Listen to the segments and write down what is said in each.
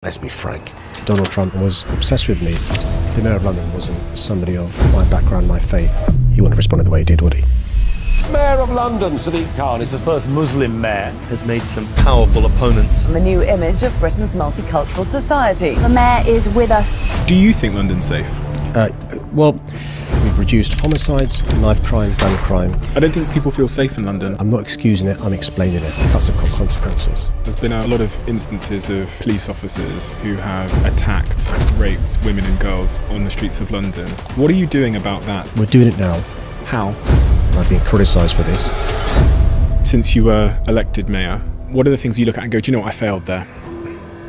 Let's be frank, Donald Trump was obsessed with me. If the Mayor of London wasn't somebody of my background, my faith, he wouldn't have responded the way he did, would he? Mayor of London, Sadiq Khan, is the first Muslim mayor, has made some powerful opponents. The new image of Britain's multicultural society. The mayor is with us. Do you think London's safe? Well, we've reduced homicides, knife crime, gun crime. I don't think people feel safe in London. I'm not excusing it, I'm explaining it. Cuts have got consequences. There's been a lot of instances of police officers who have attacked, raped women and girls on the streets of London. What are you doing about that? We're doing it now. How? I've been criticised for this. Since you were elected mayor, what are the things you look at and go, do you know what, I failed there?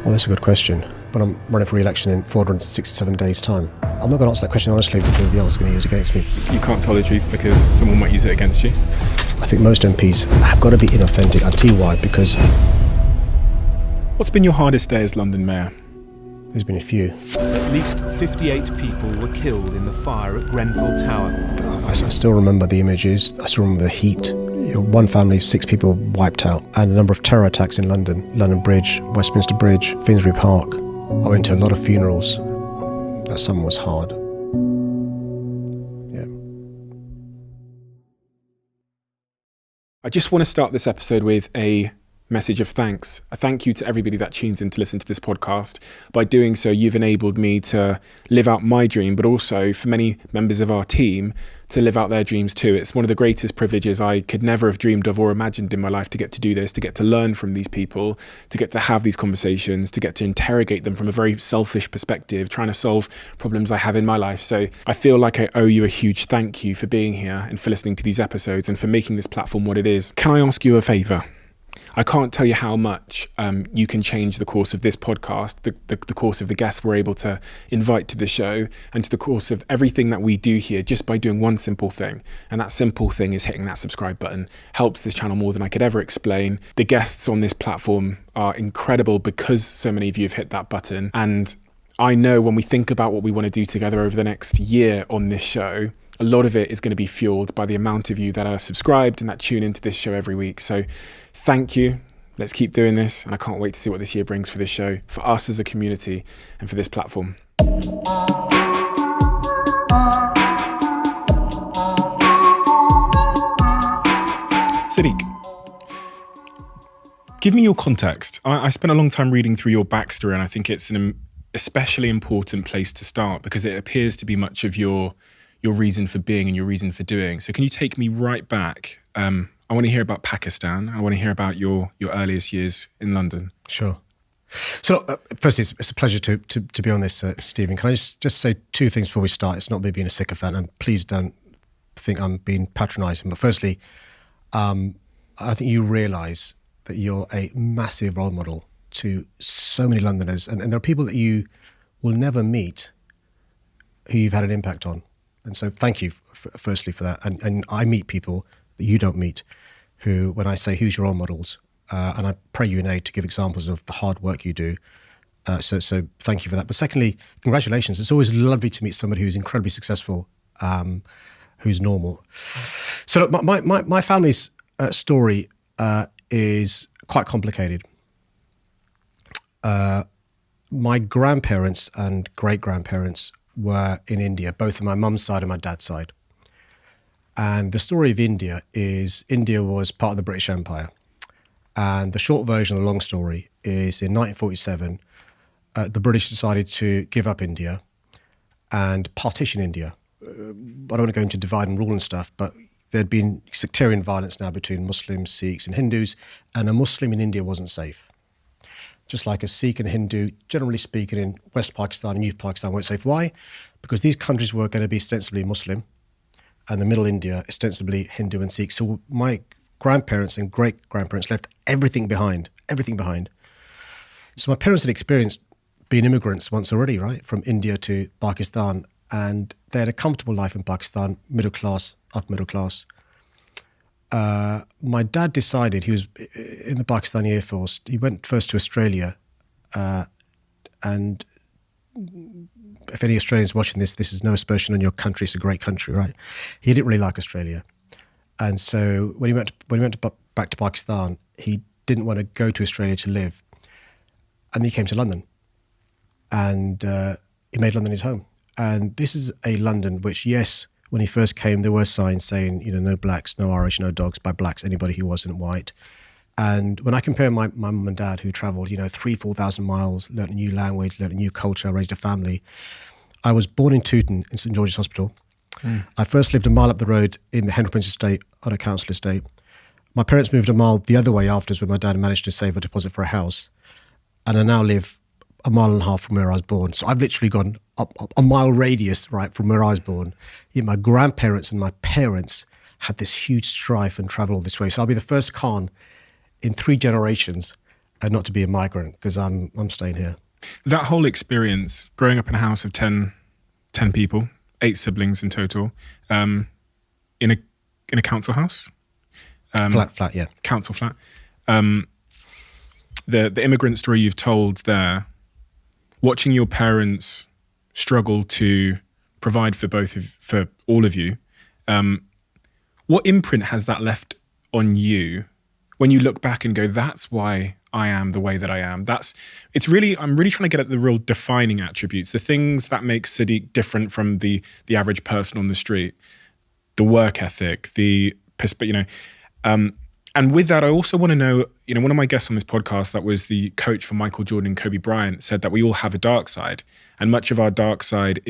Well, that's a good question. But I'm running for re-election in 467 days' time. I'm not going to answer that question honestly because the others are going to use it against me. You can't tell the truth because someone might use it against you? I think most MPs have got to be inauthentic. I'll tell you why, because... What's been your hardest day as London mayor? There's been a few. At least 58 people were killed in the fire at Grenfell Tower. I still remember the images. I still remember the heat. One family, 6 people wiped out. And a number of terror attacks in London. London Bridge, Westminster Bridge, Finsbury Park. I went to a lot of funerals. That summer was hard. Yeah. I just want to start this episode with a message of thanks. A thank you to everybody that tunes in to listen to this podcast. By doing so, you've enabled me to live out my dream, but also for many members of our team to live out their dreams too. It's one of the greatest privileges I could never have dreamed of or imagined in my life, to get to do this, to get to learn from these people, to get to have these conversations, to get to interrogate them from a very selfish perspective, trying to solve problems I have in my life. So I feel like I owe you a huge thank you for being here and for listening to these episodes and for making this platform what it is. Can I ask you a favour? I can't tell you how much you can change the course of this podcast, the course of the guests we're able to invite to the show, and to the course of everything that we do here, just by doing one simple thing. And that simple thing is hitting that subscribe button. Helps this channel more than I could ever explain. The guests on this platform are incredible because so many of you have hit that button. And I know when we think about what we want to do together over the next year on this show, a lot of it is going to be fueled by the amount of you that are subscribed and that tune into this show every week. So thank you. Let's keep doing this. And I can't wait to see what this year brings for this show, for us as a community, and for this platform. Sadiq, give me your context. I spent a long time reading through your backstory, and I think it's an especially important place to start because it appears to be much of your reason for being and your reason for doing. So can you take me right back? I want to hear about Pakistan. I want to hear about your earliest years in London. Sure. So firstly, it's a pleasure to be on this, Stephen. Can I just say 2 things before we start? It's not me being a sycophant, and please don't think I'm being patronising. But firstly, I think you realise that you're a massive role model to so many Londoners, and there are people that you will never meet who you've had an impact on. And so thank you, firstly, for that. And I meet people that you don't meet who, when I say, who's your role models, and I pray you in aid to give examples of the hard work you do. So thank you for that. But secondly, congratulations. It's always lovely to meet somebody who's incredibly successful, who's normal. So look, my family's story is quite complicated. My grandparents and great-grandparents were in India, both on my mum's side and my dad's side. And the story of India was part of the British Empire. And the short version of the long story is in 1947, the British decided to give up India and partition India. I don't want to go into divide and rule and stuff, but there'd been sectarian violence now between Muslims, Sikhs and Hindus, and a Muslim in India wasn't safe. Just like a Sikh and a Hindu, generally speaking, in West Pakistan and East Pakistan weren't safe. Why? Because these countries were going to be ostensibly Muslim, and the Middle India ostensibly Hindu and Sikh. So my grandparents and great-grandparents left everything behind. So my parents had experienced being immigrants once already, right, from India to Pakistan, and they had a comfortable life in Pakistan, middle class, upper middle class. My dad decided, he was in the Pakistani Air Force, he went first to Australia, and if any Australians watching this is no aspersion on your country, it's a great country, right? He didn't really like Australia. And so when he went back to Pakistan, he didn't want to go to Australia to live, and he came to London. and he made London his home. And this is a London which, yes, when he first came, there were signs saying, no blacks, no Irish, no dogs. By blacks, anybody who wasn't white. And when I compare my mum and dad, who travelled, 3,000-4,000 miles, learnt a new language, learnt a new culture, raised a family. I was born in Tooting in St George's Hospital. I first lived a mile up the road in the Henry Prince estate on a council estate. My parents moved a mile the other way afterwards when my dad managed to save a deposit for a house. And I now live a mile and a half from where I was born. So I've literally gone up a mile radius, right, from where I was born. My grandparents and my parents had this huge strife and travel all this way. So I'll be the first Khan in 3 generations not to be a migrant, because I'm staying here. That whole experience, growing up in a house of 10 people, 8 siblings in total, in a council house, Flat, yeah. Council flat. The immigrant story you've told there, watching your parents struggle to provide for all of you, what imprint has that left on you when you look back and go, that's why I am the way that I am? I'm really trying to get at the real defining attributes, the things that make Sadiq different from the average person on the street, the work ethic, and with that, I also want to know, one of my guests on this podcast that was the coach for Michael Jordan and Kobe Bryant said that we all have a dark side, and much of our dark side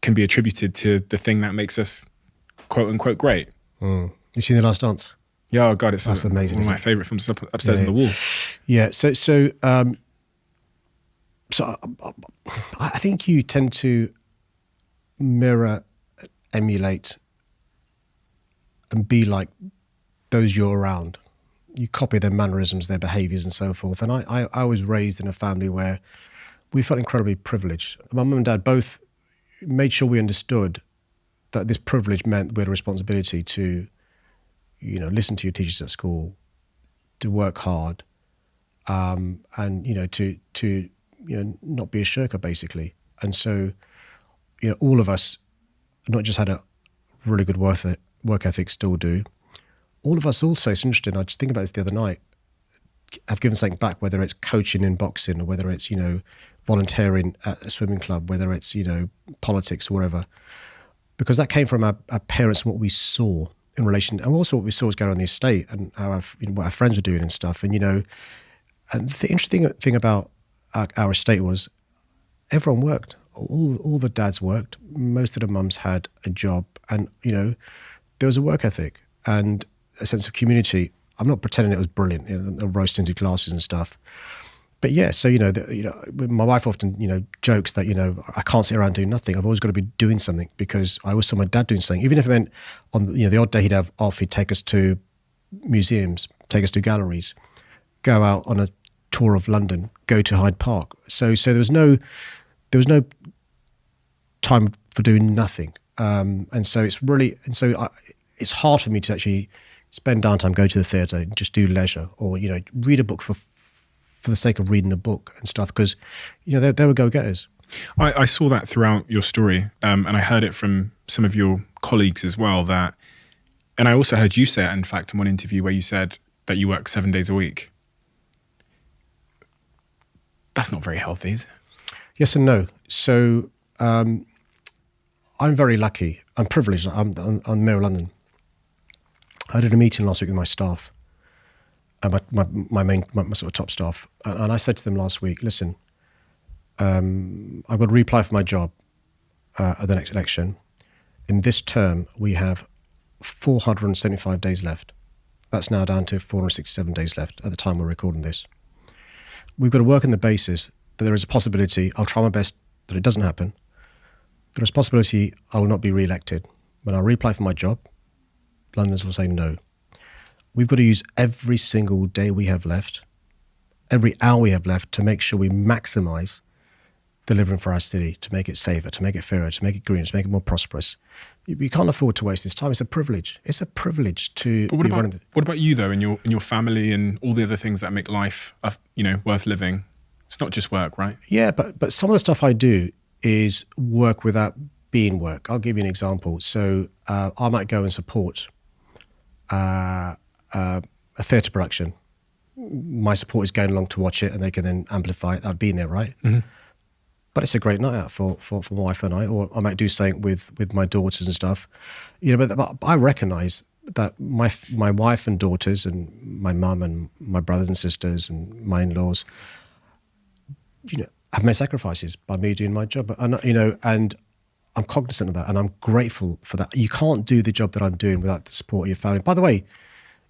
can be attributed to the thing that makes us quote unquote great. You seen The Last Dance? Yeah, oh God, that's amazing. One of my favorite films upstairs on the wall. Yeah. So I think you tend to mirror, emulate, and be like those you're around. You copy their mannerisms, their behaviours, and so forth. And I was raised in a family where we felt incredibly privileged. My mum and dad both made sure we understood that this privilege meant we had a responsibility to, listen to your teachers at school, to work hard, and to not be a shirker, basically. And so, all of us not just had a really good work ethic, still do. All of us also, it's interesting, I just think about this the other night, have given something back, whether it's coaching in boxing or whether it's, volunteering at a swimming club, whether it's, politics or whatever. Because that came from our parents and what we saw in relation, and also what we saw was going on in the estate and how what our friends were doing and stuff. And, and the interesting thing about our estate was everyone worked. All the dads worked. Most of the mums had a job, and, there was a work ethic and a sense of community. I'm not pretending it was brilliant, the rose-tinted glasses and stuff. But yeah, so, my wife often, jokes that, I can't sit around doing nothing. I've always got to be doing something, because I always saw my dad doing something. Even if it meant on, the odd day he'd have off, he'd take us to museums, take us to galleries, go out on a tour of London, go to Hyde Park. So there was no time for doing nothing. And so it's hard for me to actually spend downtime, go to the theatre, and just do leisure, or read a book for the sake of reading a book and stuff, because they were go-getters. I saw that throughout your story, and I heard it from some of your colleagues as well. And I also heard you say it, in fact, in one interview where you said that you work 7 days a week. That's not very healthy, is it? Yes and no. So I'm very lucky. I'm privileged. I'm Mayor of London. I did a meeting last week with my staff, my sort of top staff, and I said to them last week, listen, I've got to reapply for my job at the next election. In this term, we have 475 days left. That's now down to 467 days left at the time we're recording this. We've got to work on the basis that there is a possibility, I'll try my best that it doesn't happen, there is a possibility I will not be re-elected. When I reapply for my job, Londoners will say no. We've got to use every single day we have left, every hour we have left, to make sure we maximise delivering for our city, to make it safer, to make it fairer, to make it greener, to make it more prosperous. We can't afford to waste this time. It's a privilege. It's a privilege to. But what about you though, in your family and all the other things that make life, worth living? It's not just work, right? Yeah, but some of the stuff I do is work without being work. I'll give you an example. So I might go and support a theatre production. My support is going along to watch it, and they can then amplify it. I've been there, right? Mm-hmm. but it's a great night out for my wife and I, or I might do something with my daughters and stuff, but I recognise that my wife and daughters and my mum and my brothers and sisters and my in-laws, have made sacrifices by me doing my job, and I'm cognizant of that, and I'm grateful for that. You can't do the job that I'm doing without the support of your family. By the way,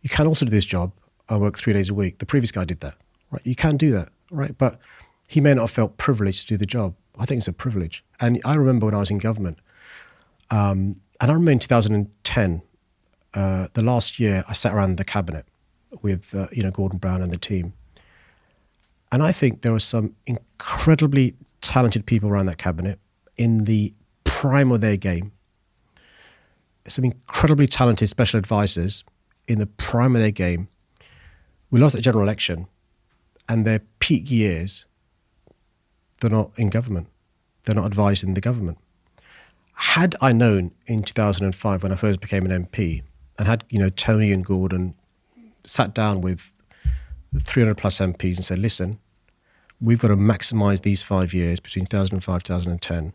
you can also do this job. I work 3 days a week. The previous guy did that, right? You can do that, right? But he may not have felt privileged to do the job. I think it's a privilege. And I remember when I was in government, and I remember in 2010, the last year, I sat around the cabinet with Gordon Brown and the team. And I think there were some incredibly talented people around that cabinet in the prime of their game. Some incredibly talented special advisors in the prime of their game. We lost the general election, and their peak years, they're not in government. They're not advising the government. Had I known in 2005 when I first became an MP, and had Tony and Gordon sat down with the 300 plus MPs and said, listen, we've got to maximise these 5 years between 2005 and 2010,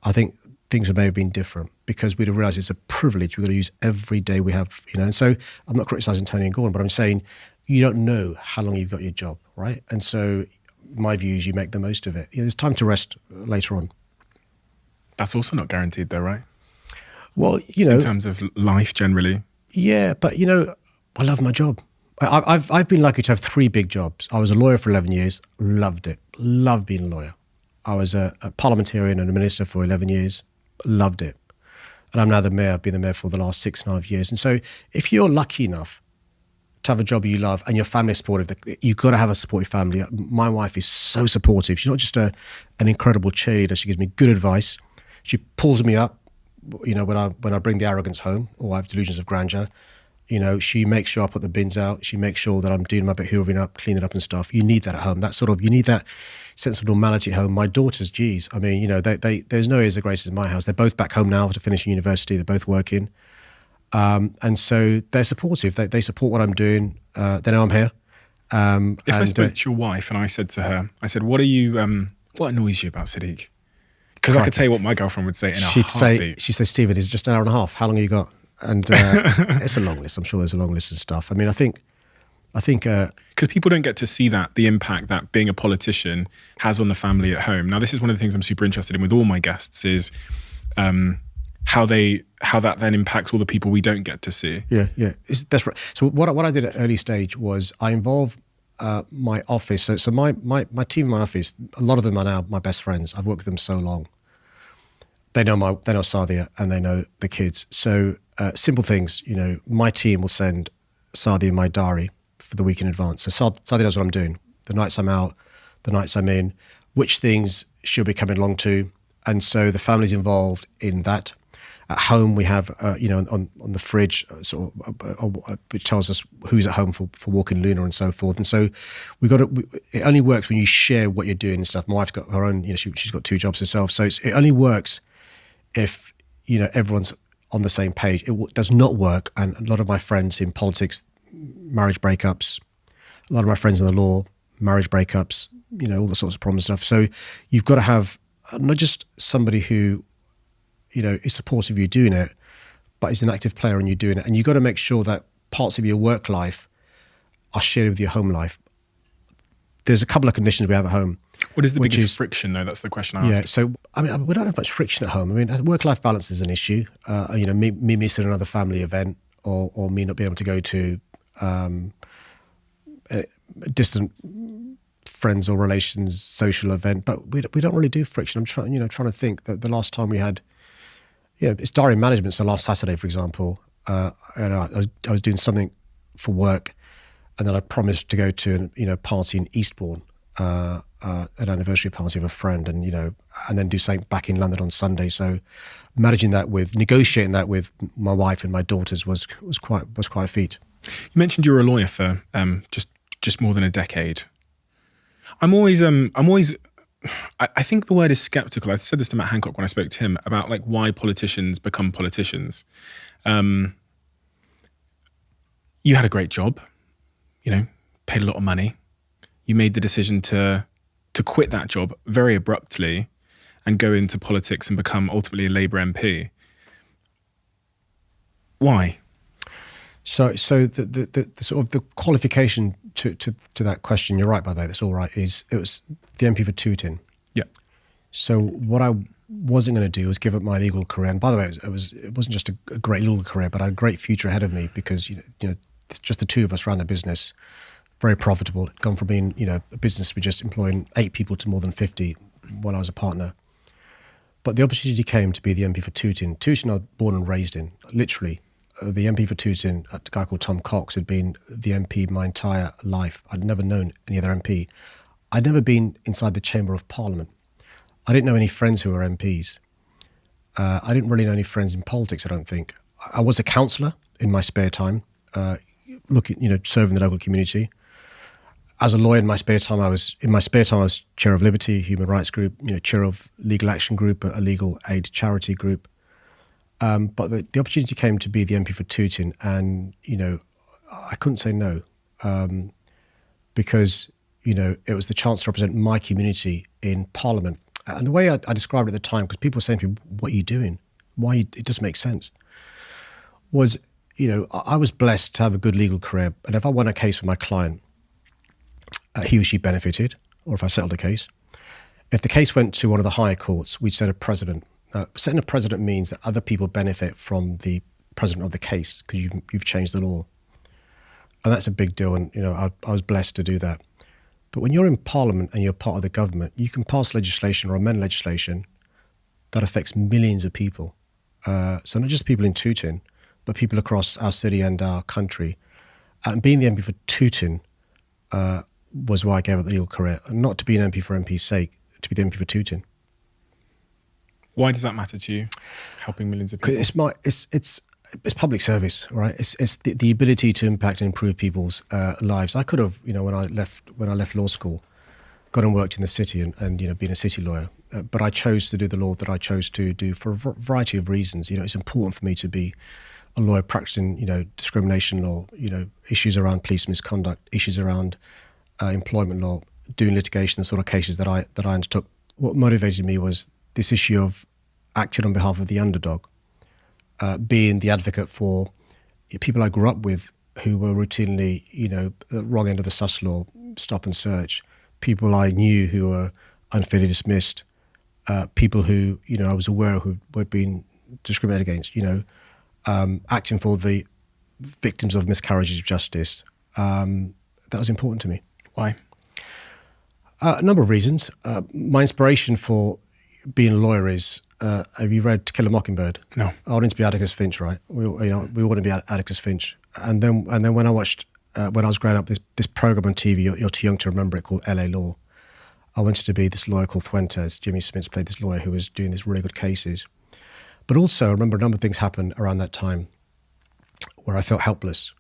I think things would may have been different, because we'd have realised it's a privilege we've got to use every day we have, And so I'm not criticising Tony and Gordon, but I'm saying you don't know how long you've got your job, right? And so my view is you make the most of it. There's time to rest later on. That's also not guaranteed though, right? Well, in terms of life generally. Yeah, but I love my job. I've been lucky to have 3 big jobs. I was a lawyer for 11 years, loved it, loved being a lawyer. I was a parliamentarian and a minister for 11 years, loved it. And I'm now the mayor. I've been the mayor for the last 6.5 years. And so if you're lucky enough to have a job you love and your family is supportive, you've got to have a supportive family. My wife is so supportive. She's not just an incredible cheerleader. She gives me good advice. She pulls me up, when I bring the arrogance home or I have delusions of grandeur. She makes sure I put the bins out. She makes sure that I'm doing my bit, hoovering up, cleaning up and stuff. You need that at home. You need that sense of normality at home. My daughters, geez, there's no airs or graces in my house. They're both back home now after finishing university. They're both working. And so they're supportive. They support what I'm doing. They know I'm here. If I spoke to your wife and I said to her, what annoys you about Sadiq? Because I could tell you what my girlfriend would say in a heartbeat. She'd say, Stephen, it's just an hour and a half. How long have you got? And it's a long list. I'm sure there's a long list of stuff. I think because people don't get to see the impact that being a politician has on the family at home. Now, this is one of the things I'm super interested in with all my guests is how that then impacts all the people we don't get to see. Yeah, that's right. So what I did at early stage was I involved my office. So my team in my office, a lot of them are now my best friends. I've worked with them so long. They know Sadia and they know the kids. So simple things, my team will send Sadia my diary for the week in advance. So Sadia knows what I'm doing. The nights I'm out, the nights I'm in, which things she'll be coming along to. And so the family's involved in that. At home, we have, on the fridge, which tells us who's at home for walking Luna and so forth. And so it only works when you share what you're doing and stuff. My wife's got her own, she's got 2 jobs herself. So it only works if, everyone's on the same page. It does not work. And a lot of my friends in politics, marriage breakups, a lot of my friends in the law, marriage breakups, all the sorts of problems and stuff. So you've got to have not just somebody who, is supportive of you doing it, but is an active player in you doing it. And you've got to make sure that parts of your work life are shared with your home life. There's a couple of conditions we have at home. What is the biggest friction, though? That's the question I asked. So, we don't have much friction at home. Work-life balance is an issue. Me missing another family event or me not being able to go to a distant friends or relations social event. But we don't really do friction. I'm trying to think that the last time we had, it's diary management. So last Saturday, for example, I was doing something for work, and then I promised to go to a party in Eastbourne, an anniversary party of a friend, and then do something back in London on Sunday. So negotiating that with my wife and my daughters was quite a feat. You mentioned you were a lawyer for just more than a decade. I think the word is skeptical. I said this to Matt Hancock when I spoke to him about why politicians become politicians. You had a great job, paid a lot of money. You made the decision to to quit that job very abruptly and go into politics and become ultimately a Labour MP. Why? So the sort of the qualification to that question, you're right, by the way, that's all right, is it was the MP for Tooting. Yeah. So what I wasn't going to do was give up my legal career. And by the way, it wasn't just a great legal career, but I had a great future ahead of me because, you know, just the two of us ran the business, very profitable. Gone from being, you know, a business with just employing 8 people to more than 50 when I was a partner. But the opportunity came to be the MP for Tooting. Tooting I was born and raised in, literally. The MP for Tooting, a guy called Tom Cox, had been the MP my entire life. I'd never known any other MP. I'd never been inside the Chamber of Parliament. I didn't know any friends who were MPs. I didn't really know any friends in politics, I don't think. I was a councillor in my spare time, serving the local community. As a lawyer in my spare time, I was chair of Liberty, human rights group, you know, chair of Legal Action Group, a legal aid charity group. But the opportunity came to be the MP for Tooting, and, you know, I couldn't say no, because, you know, it was the chance to represent my community in Parliament. And the way I described it at the time, because people were saying to me, what are you doing? It doesn't make sense, was, you know, I was blessed to have a good legal career, and if I won a case for my client, he or she benefited, or if I settled a case. If the case went to one of the higher courts, we'd set a precedent. Setting a precedent means that other people benefit from the precedent of the case because you've changed the law. And that's a big deal, and, you know, I was blessed to do that. But when you're in Parliament and you're part of the government, you can pass legislation or amend legislation that affects millions of people. So not just people in Tooting, but people across our city and our country. And being the MP for Tooting was why I gave up the legal career, and not to be an MP for MP's sake, to be the MP for Tooting. Why does that matter to you, helping millions of people? It's public service, right? It's the ability to impact and improve people's lives. I could have, you know, when I left law school, got and worked in the city and you know, been a city lawyer, but I chose to do the law that I chose to do for a variety of reasons. You know, it's important for me to be a lawyer practicing, you know, discrimination law, you know, issues around police misconduct, issues around employment law, doing litigation, the sort of cases that I undertook. What motivated me was this issue of acting on behalf of the underdog, being the advocate for people I grew up with who were routinely, you know, the wrong end of the sus law, stop and search, people I knew who were unfairly dismissed, people who, you know, I was aware who were being discriminated against, you know, acting for the victims of miscarriages of justice. That was important to me. Why? A number of reasons. My inspiration for being a lawyer is, have you read To Kill a Mockingbird? No. I wanted to be Atticus Finch, right? We want to be Atticus Finch. And then when I watched, when I was growing up, this program on TV, you're too young to remember it, called LA Law. I wanted to be this lawyer called Fuentes. Jimmy Smits played this lawyer who was doing these really good cases. But also, I remember a number of things happened around that time where I felt helpless.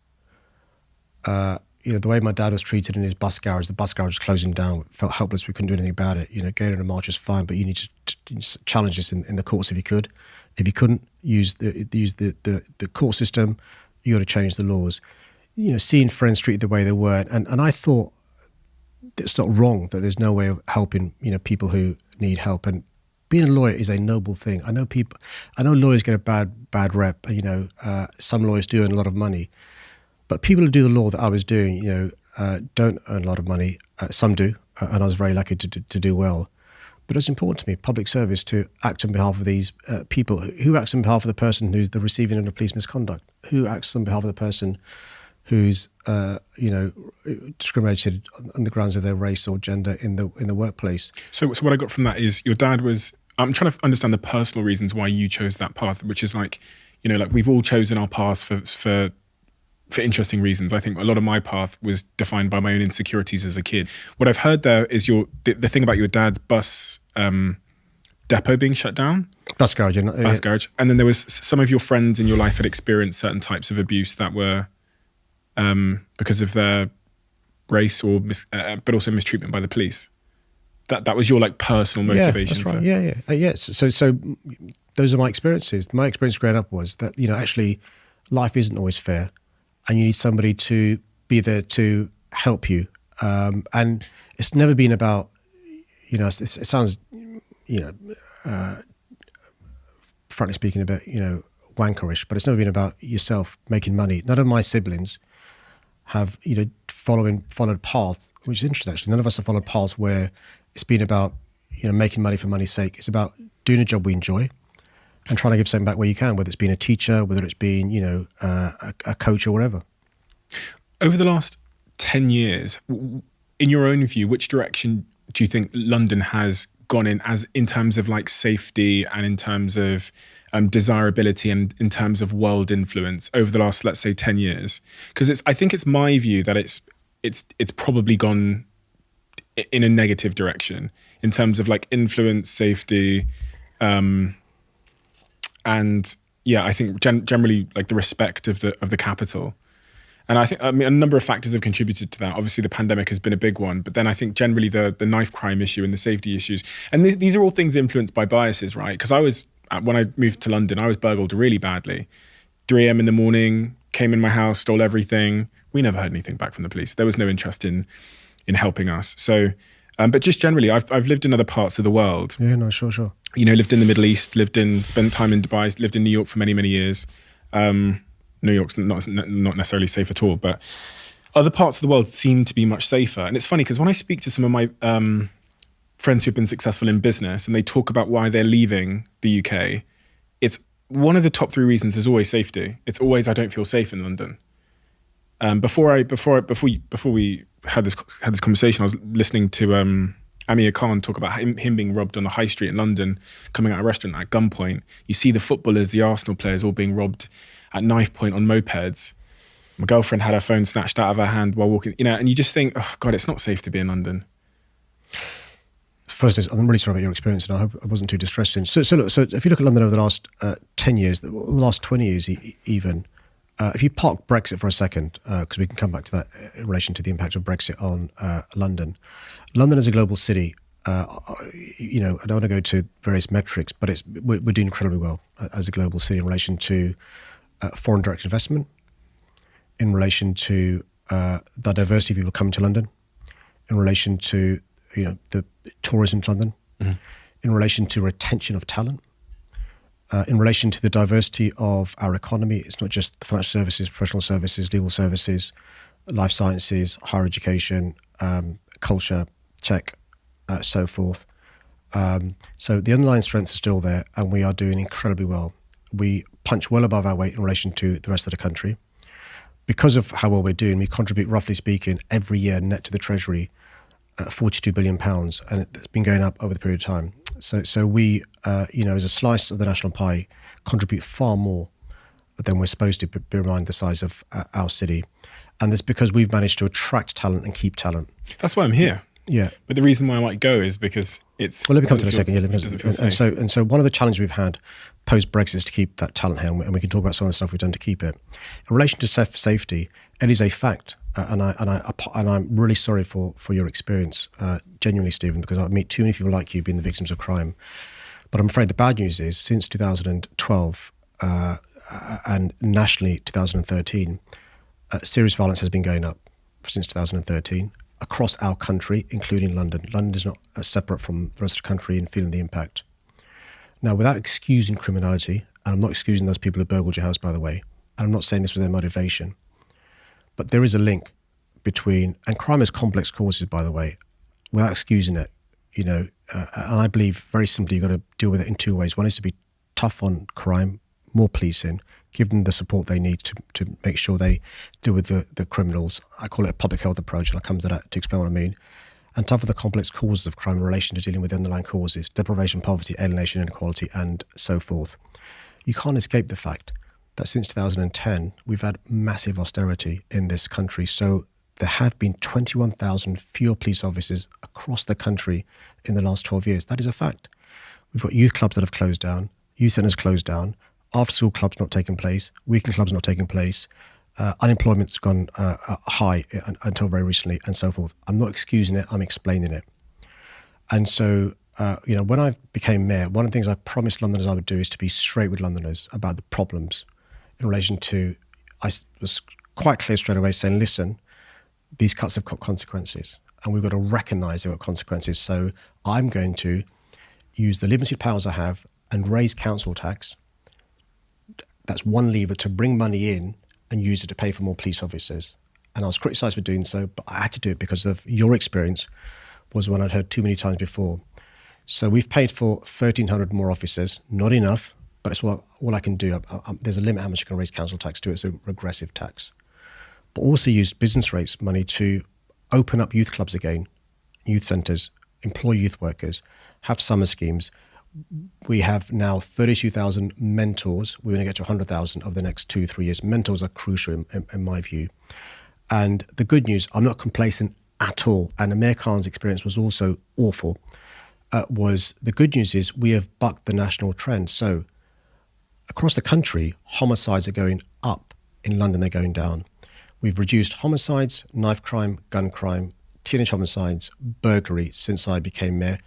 You know, the way my dad was treated in his bus garage, the bus garage was closing down, felt helpless, we couldn't do anything about it. You know, going on a march was fine, but you need to challenge this in the courts if you could. If you couldn't, use the court system, you got to change the laws. You know, seeing friends treated the way they were. And I thought it's not wrong that there's no way of helping, you know, people who need help. And being a lawyer is a noble thing. I know lawyers get a bad rep, you know, some lawyers do earn a lot of money. But people who do the law that I was doing, you know, don't earn a lot of money. Some do, and I was very lucky to do well. But it's important to me, public service, to act on behalf of these people. Who acts on behalf of the person who's the receiving end of police misconduct? Who acts on behalf of the person who's, you know, discriminated on the grounds of their race or gender in the workplace? So what I got from that is your dad was. I'm trying to understand the personal reasons why you chose that path, which is like, you know, like we've all chosen our paths for interesting reasons. I think a lot of my path was defined by my own insecurities as a kid. What I've heard there is the thing about your dad's bus depot being shut down. Bus garage. Bus garage. And then there was some of your friends in your life had experienced certain types of abuse that were because of their race or but also mistreatment by the police. That was your like personal motivation. Yeah, that's right. Yeah. So those are my experiences. My experience growing up was that, you know, actually life isn't always fair. And you need somebody to be there to help you. And it's never been about it sounds, frankly speaking, a bit, wankerish, but it's never been about yourself making money. None of my siblings have, followed path, which is interesting actually. None of us have followed paths where it's been about, making money for money's sake. It's about doing a job we enjoy and trying to give something back where you can, whether it's being a teacher, whether it's being, a coach or whatever. Over the last 10 years, in your own view, which direction do you think London has gone in terms of like safety and in terms of desirability and in terms of world influence over the last, let's say, 10 years? Because I think it's my view that it's probably gone in a negative direction in terms of like influence, safety, and yeah, I think generally like the respect of the capital. And I think, a number of factors have contributed to that. Obviously, the pandemic has been a big one, but then I think generally the knife crime issue and the safety issues, and these are all things influenced by biases, right? Because when I moved to London, I was burgled really badly. 3 a.m. in the morning, came in my house, stole everything. We never heard anything back from the police. There was no interest in helping us. So, but just generally, I've lived in other parts of the world. Yeah, no, sure. Lived in the Middle East, spent time in Dubai, lived in New York for many, many years. New York's not necessarily safe at all, but other parts of the world seem to be much safer. And it's funny because when I speak to some of my friends who've been successful in business and they talk about why they're leaving the UK, it's one of the top 3 reasons is always safety. It's always, I don't feel safe in London. Before we had this conversation, I was listening to Amir Khan talk about him being robbed on the high street in London, coming out of a restaurant at gunpoint. You see the footballers, the Arsenal players all being robbed at knife point on mopeds. My girlfriend had her phone snatched out of her hand while walking, and you just think, oh God, it's not safe to be in London. First, I'm really sorry about your experience, and I hope it wasn't too distressing. So if you look at London over the last 10 years, the last 20 years even, if you park Brexit for a second, because we can come back to that in relation to the impact of Brexit on London. London is a global city. I don't want to go to various metrics, but we're doing incredibly well as a global city in relation to foreign direct investment, in relation to the diversity of people coming to London, in relation to the tourism to London, in relation to retention of talent, in relation to the diversity of our economy. It's not just the financial services, professional services, legal services, life sciences, higher education, culture, tech, so forth. So the underlying strengths are still there, and we are doing incredibly well. We punch well above our weight in relation to the rest of the country. Because of how well we're doing, we contribute, roughly speaking, every year net to the Treasury, £42 billion, and it's been going up over the period of time. So we, as a slice of the national pie, contribute far more than we're supposed to, bear in mind the size of our city. And it's because we've managed to attract talent and keep talent. That's why I'm here. Yeah. But the reason why I might go is because it's... Well, let me come to that in a second. Yeah, doesn't feel safe. And so one of the challenges we've had post-Brexit is to keep that talent here, and we can talk about some of the stuff we've done to keep it. In relation to safety, it is a fact, and I'm really sorry for your experience, genuinely, Stephen, because I meet too many people like you being the victims of crime. But I'm afraid the bad news is since 2012 and nationally 2013, serious violence has been going up since 2013 across our country, including London. London is not separate from the rest of the country in feeling the impact. Now, without excusing criminality, and I'm not excusing those people who burgled your house, by the way, and I'm not saying this with their motivation, but there is a link between, and crime has complex causes, by the way, without excusing it, and I believe very simply you've got to deal with it in 2 ways. One is to be tough on crime, more policing, give them the support they need to make sure they deal with the criminals. I call it a public health approach, and I'll come to that to explain what I mean. And tough on the complex causes of crime in relation to dealing with the underlying causes, deprivation, poverty, alienation, inequality, and so forth. You can't escape the fact that since 2010, we've had massive austerity in this country. So there have been 21,000 fewer police officers across the country in the last 12 years. That is a fact. We've got youth clubs that have closed down, youth centres closed down, after-school clubs not taking place, weekend clubs not taking place, unemployment's gone high until very recently, and so forth. I'm not excusing it, I'm explaining it. And so, when I became mayor, one of the things I promised Londoners I would do is to be straight with Londoners about the problems in relation to, I was quite clear straight away saying, listen, these cuts have got consequences. and we've got to recognise there are consequences. So I'm going to use the limited powers I have and raise council tax. That's one lever to bring money in and use it to pay for more police officers. And I was criticised for doing so, but I had to do it because of your experience was one I'd heard too many times before. So we've paid for 1,300 more officers, not enough, but it's all I can do. There's a limit how much you can raise council tax to. It's a regressive tax. But also use business rates money to open up youth clubs again, youth centres, employ youth workers, have summer schemes. We have now 32,000 mentors. We're going to get to 100,000 over the next 2-3 years. Mentors are crucial in my view. And the good news, I'm not complacent at all. And Amir Khan's experience was also awful. The good news is we have bucked the national trend. So across the country, homicides are going up. In London, they're going down. We've reduced homicides, knife crime, gun crime, teenage homicides, burglary since I became mayor.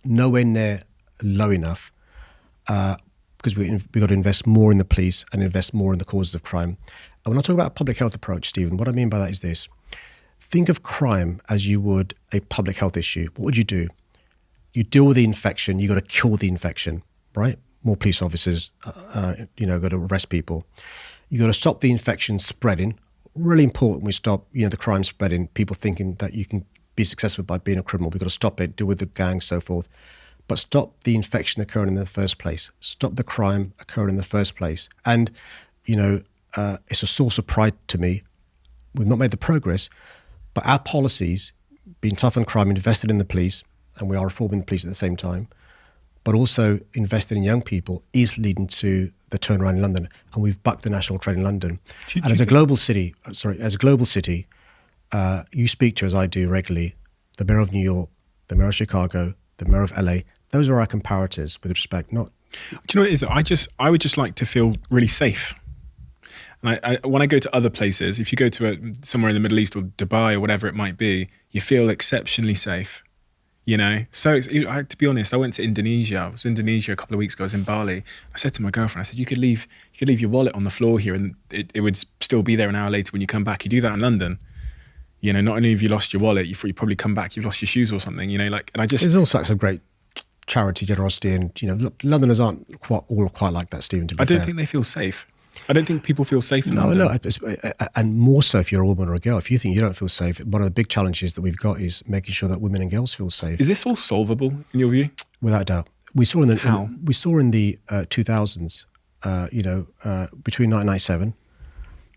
Nowhere near low enough because we've got to invest more in the police and invest more in the causes of crime. And when I talk about a public health approach, Stephen, what I mean by that is this. Think of crime as you would a public health issue. What would you do? You deal with the infection, you got to kill the infection, right? More police officers, got to arrest people. You got to stop the infection spreading. Really important we stop, the crime spreading, people thinking that you can be successful by being a criminal. We've got to stop it, deal with the gangs, so forth. But stop the infection occurring in the first place. Stop the crime occurring in the first place. And, it's a source of pride to me. We've not made the progress, but our policies, being tough on crime, invested in the police, and we are reforming the police at the same time, but also investing in young people is leading to the turnaround in London. And we've bucked the national trend in London. And as a global city, you speak to, as I do regularly, the mayor of New York, the mayor of Chicago, the mayor of LA. Those are our comparators with respect, not... Do you know what it is? I would just like to feel really safe. And when I go to other places, if you go to somewhere in the Middle East or Dubai or whatever it might be, you feel exceptionally safe, So to be honest, I went to Indonesia. I was in Indonesia a couple of weeks ago. I was in Bali. I said to my girlfriend, I said, you could leave your wallet on the floor here and it would still be there an hour later when you come back. You do that in London. Not only have you lost your wallet, you probably come back, you've lost your shoes or something, and I just... There's also some great charity, generosity, and, Londoners aren't quite like that, Stephen, to be I don't fair. think they feel safe. I don't think people feel safe in London. No, and more so if you're a woman or a girl. If you think you don't feel safe, one of the big challenges that we've got is making sure that women and girls feel safe. Is this all solvable in your view? Without a doubt. We saw in the 2000s, between 1997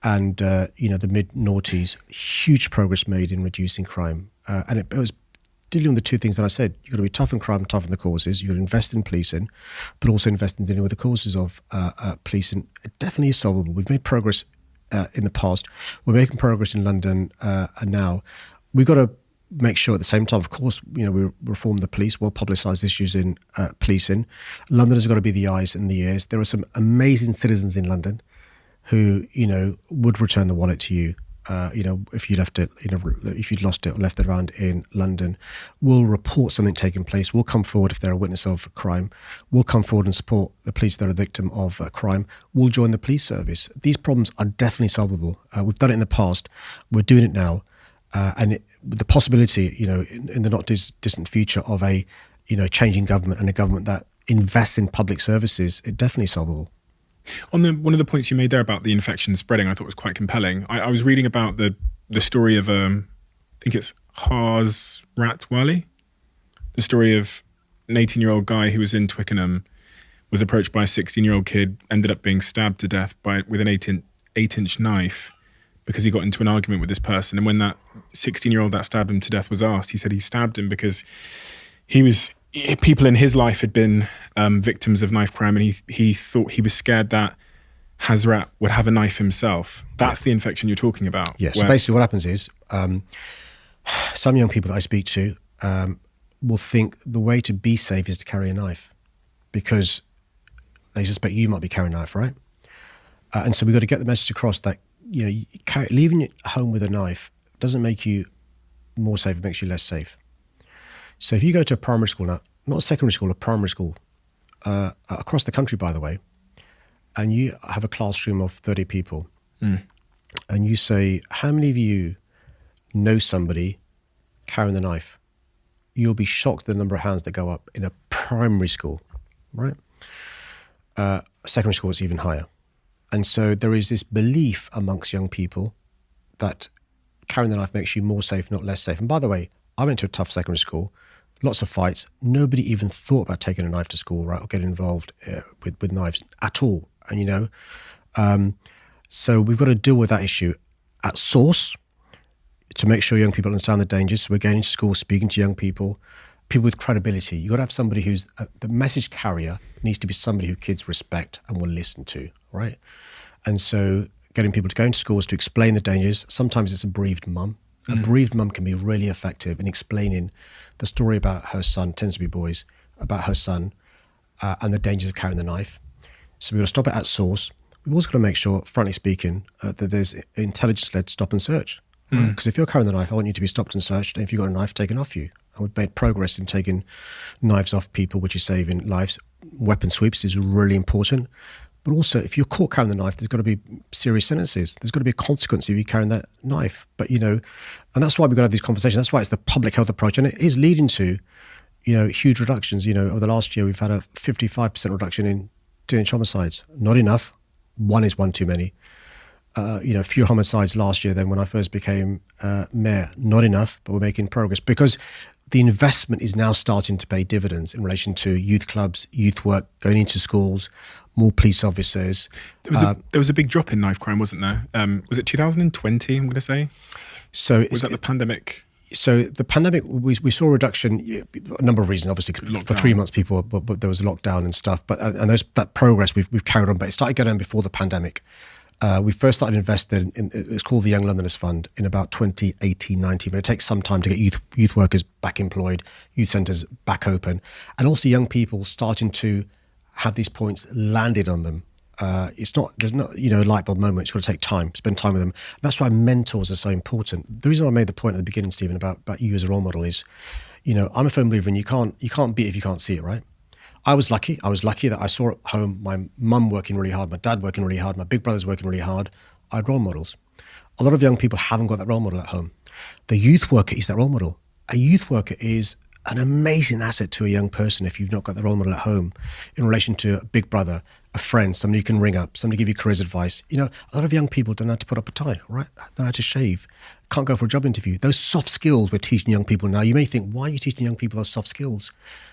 and the mid-noughties, huge progress made in reducing crime, and it was dealing with the two things that I said. You've got to be tough on crime, tough on the causes. You've got to invest in policing, but also invest in dealing with the causes of policing. It definitely is solvable. We've made progress in the past. We're making progress in London and now. We've got to make sure at the same time, of course, we reform the police, well-publicised issues in policing. London has got to be the eyes and the ears. There are some amazing citizens in London who, would return the wallet to you. If you left it, if you'd lost it or left it around in London, will report something taking place, will come forward if they're a witness of crime, will come forward and support the police that are a victim of crime, will join the police service. These problems are definitely solvable. We've done it in the past. We're doing it now. And the possibility, in the not distant future of a, changing government and a government that invests in public services, it definitely is solvable. On one of the points you made there about the infection spreading, I thought was quite compelling. I was reading about the story of, I think it's Hazrat Wali, the story of an 18-year-old guy who was in Twickenham, was approached by a 16-year-old kid, ended up being stabbed to death with an 8-inch knife because he got into an argument with this person. And when that 16-year-old that stabbed him to death was asked, he said he stabbed him because people in his life had been victims of knife crime, and he thought, he was scared that Hazrat would have a knife himself. That's the infection you're talking about. Yes. So basically what happens is some young people that I speak to will think the way to be safe is to carry a knife because they suspect you might be carrying a knife, right? And so we've got to get the message across that leaving it home with a knife doesn't make you more safe, it makes you less safe. So if you go to a primary school now, not a secondary school, a primary school, across the country, by the way, and you have a classroom of 30 people, and you say, how many of you know somebody carrying the knife, you'll be shocked at the number of hands that go up in a primary school, right? Secondary school is even higher. And so there is this belief amongst young people that carrying the knife makes you more safe, not less safe. And by the way, I went to a tough secondary school, lots of fights. Nobody even thought about taking a knife to school, right, or getting involved with knives at all. And, so we've got to deal with that issue at source to make sure young people understand the dangers. So we're going into school, speaking to young people with credibility. You've got to have somebody who's the message carrier needs to be somebody who kids respect and will listen to, right? And so getting people to go into schools to explain the dangers. Sometimes it's a bereaved mum. A bereaved mum can be really effective in explaining the story about her son, tends to be boys, about her son and the dangers of carrying the knife. So we've got to stop it at source. We've also got to make sure, frankly speaking, that there's intelligence-led stop and search. Because if you're carrying the knife, I want you to be stopped and searched. And if you've got a knife, taken off you. And we've made progress in taking knives off people, which is saving lives. Weapon sweeps is really important. But also, if you're caught carrying the knife, there's got to be serious sentences. There's got to be a consequence if you carrying that knife. But, and that's why we've got to have these conversations. That's why it's the public health approach. And it is leading to, huge reductions. Over the last year, we've had a 55% reduction in teenage homicides. Not enough. One is one too many. Fewer homicides last year than when I first became mayor. Not enough, but we're making progress because the investment is now starting to pay dividends in relation to youth clubs, youth work, going into schools, more police officers. There was a big drop in knife crime, wasn't there? Was it 2020, I'm going to say? So was that the pandemic? So the pandemic, we saw a reduction, a number of reasons, obviously, for 3 months people, but there was a lockdown and stuff. But that progress we've carried on, but it started going on before the pandemic. We first started investing in it's called the Young Londoners Fund in about 2018-19, but it takes some time to get youth workers back employed, youth centres back open, and also young people starting to have these points landed on them. There's not a light bulb moment. It's got to take time, spend time with them. That's why mentors are so important. The reason I made the point at the beginning, Stephen, about you as a role model is, I'm a firm believer in you can't beat it if you can't see it, right? I was lucky that I saw at home my mum working really hard, my dad working really hard, my big brother's working really hard. I had role models. A lot of young people haven't got that role model at home. The youth worker is that role model. A youth worker is an amazing asset to a young person if you've not got the role model at home in relation to a big brother, a friend, somebody you can ring up, somebody give you careers advice. A lot of young people don't know how to put up a tie, right? Don't know how to shave, can't go for a job interview. Those soft skills we're teaching young people now. You may think, why are you teaching young people those soft skills?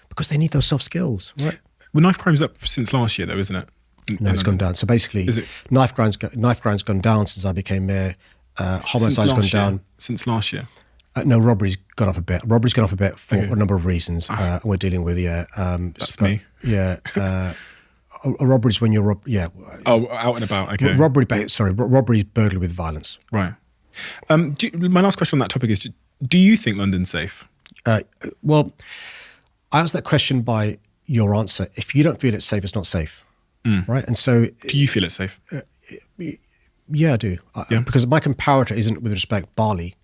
Because they need those soft skills, right? Well, knife crime's up since last year, though, isn't it? No, it's gone down. So basically, knife crime's gone down since I became mayor. Homicide's gone down since last year. No, robbery's gone up a bit. Robbery's gone up a bit for a number of reasons. We're dealing with that's me. Yeah. A robbery's when you're Oh, out and about. Okay. Robbery's burglary with violence. Right. My last question on that topic is: do you think London's safe? Well, I asked that question by your answer. If you don't feel it's safe, it's not safe, right? And so, do you feel it's safe? Yeah, I do. Because my comparator isn't, with respect, Bali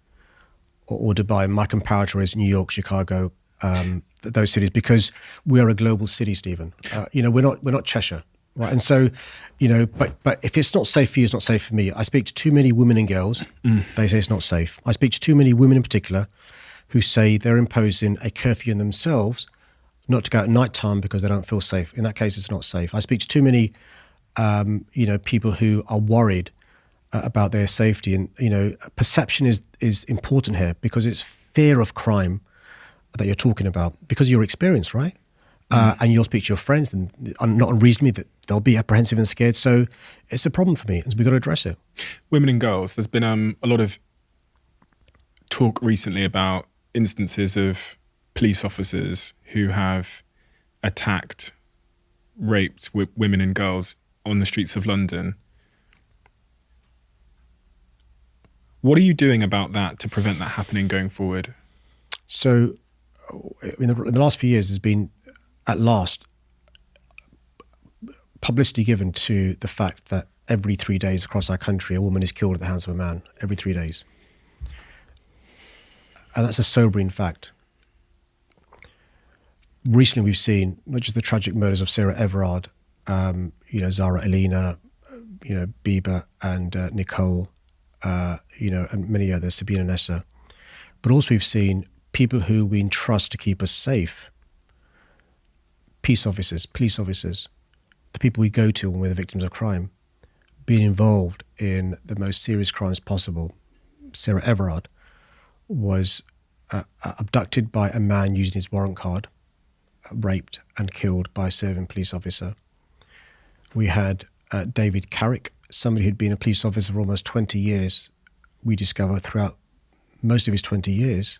or Dubai. My comparator is New York, Chicago, those cities, because we are a global city, Stephen. We're not Cheshire, right? And so, but if it's not safe for you, it's not safe for me. I speak to too many women and girls. They say it's not safe. I speak to too many women in particular who say they're imposing a curfew on themselves not to go out at night time because they don't feel safe. In that case, it's not safe. I speak to too many, people who are worried about their safety. And, perception is important here because it's fear of crime that you're talking about because of your experience, right? And you'll speak to your friends and not unreasonably that they'll be apprehensive and scared. So it's a problem for me and we've got to address it. Women and girls, there's been a lot of talk recently about instances of police officers who have attacked, raped women and girls on the streets of London. What are you doing about that to prevent that happening going forward? So in the last few years, there's been, at last, publicity given to the fact that every 3 days across our country, a woman is killed at the hands of a man, every 3 days. And that's a sobering fact. Recently, we've seen not just the tragic murders of Sarah Everard, Zara Elena, Bieber and Nicole, and many others, Sabina Nessa, but also we've seen people who we entrust to keep us safe, peace officers, police officers, the people we go to when we're the victims of crime, being involved in the most serious crimes possible. Sarah Everard was abducted by a man using his warrant card, raped and killed by a serving police officer. We had David Carrick, somebody who'd been a police officer for almost 20 years. We discovered throughout most of his 20 years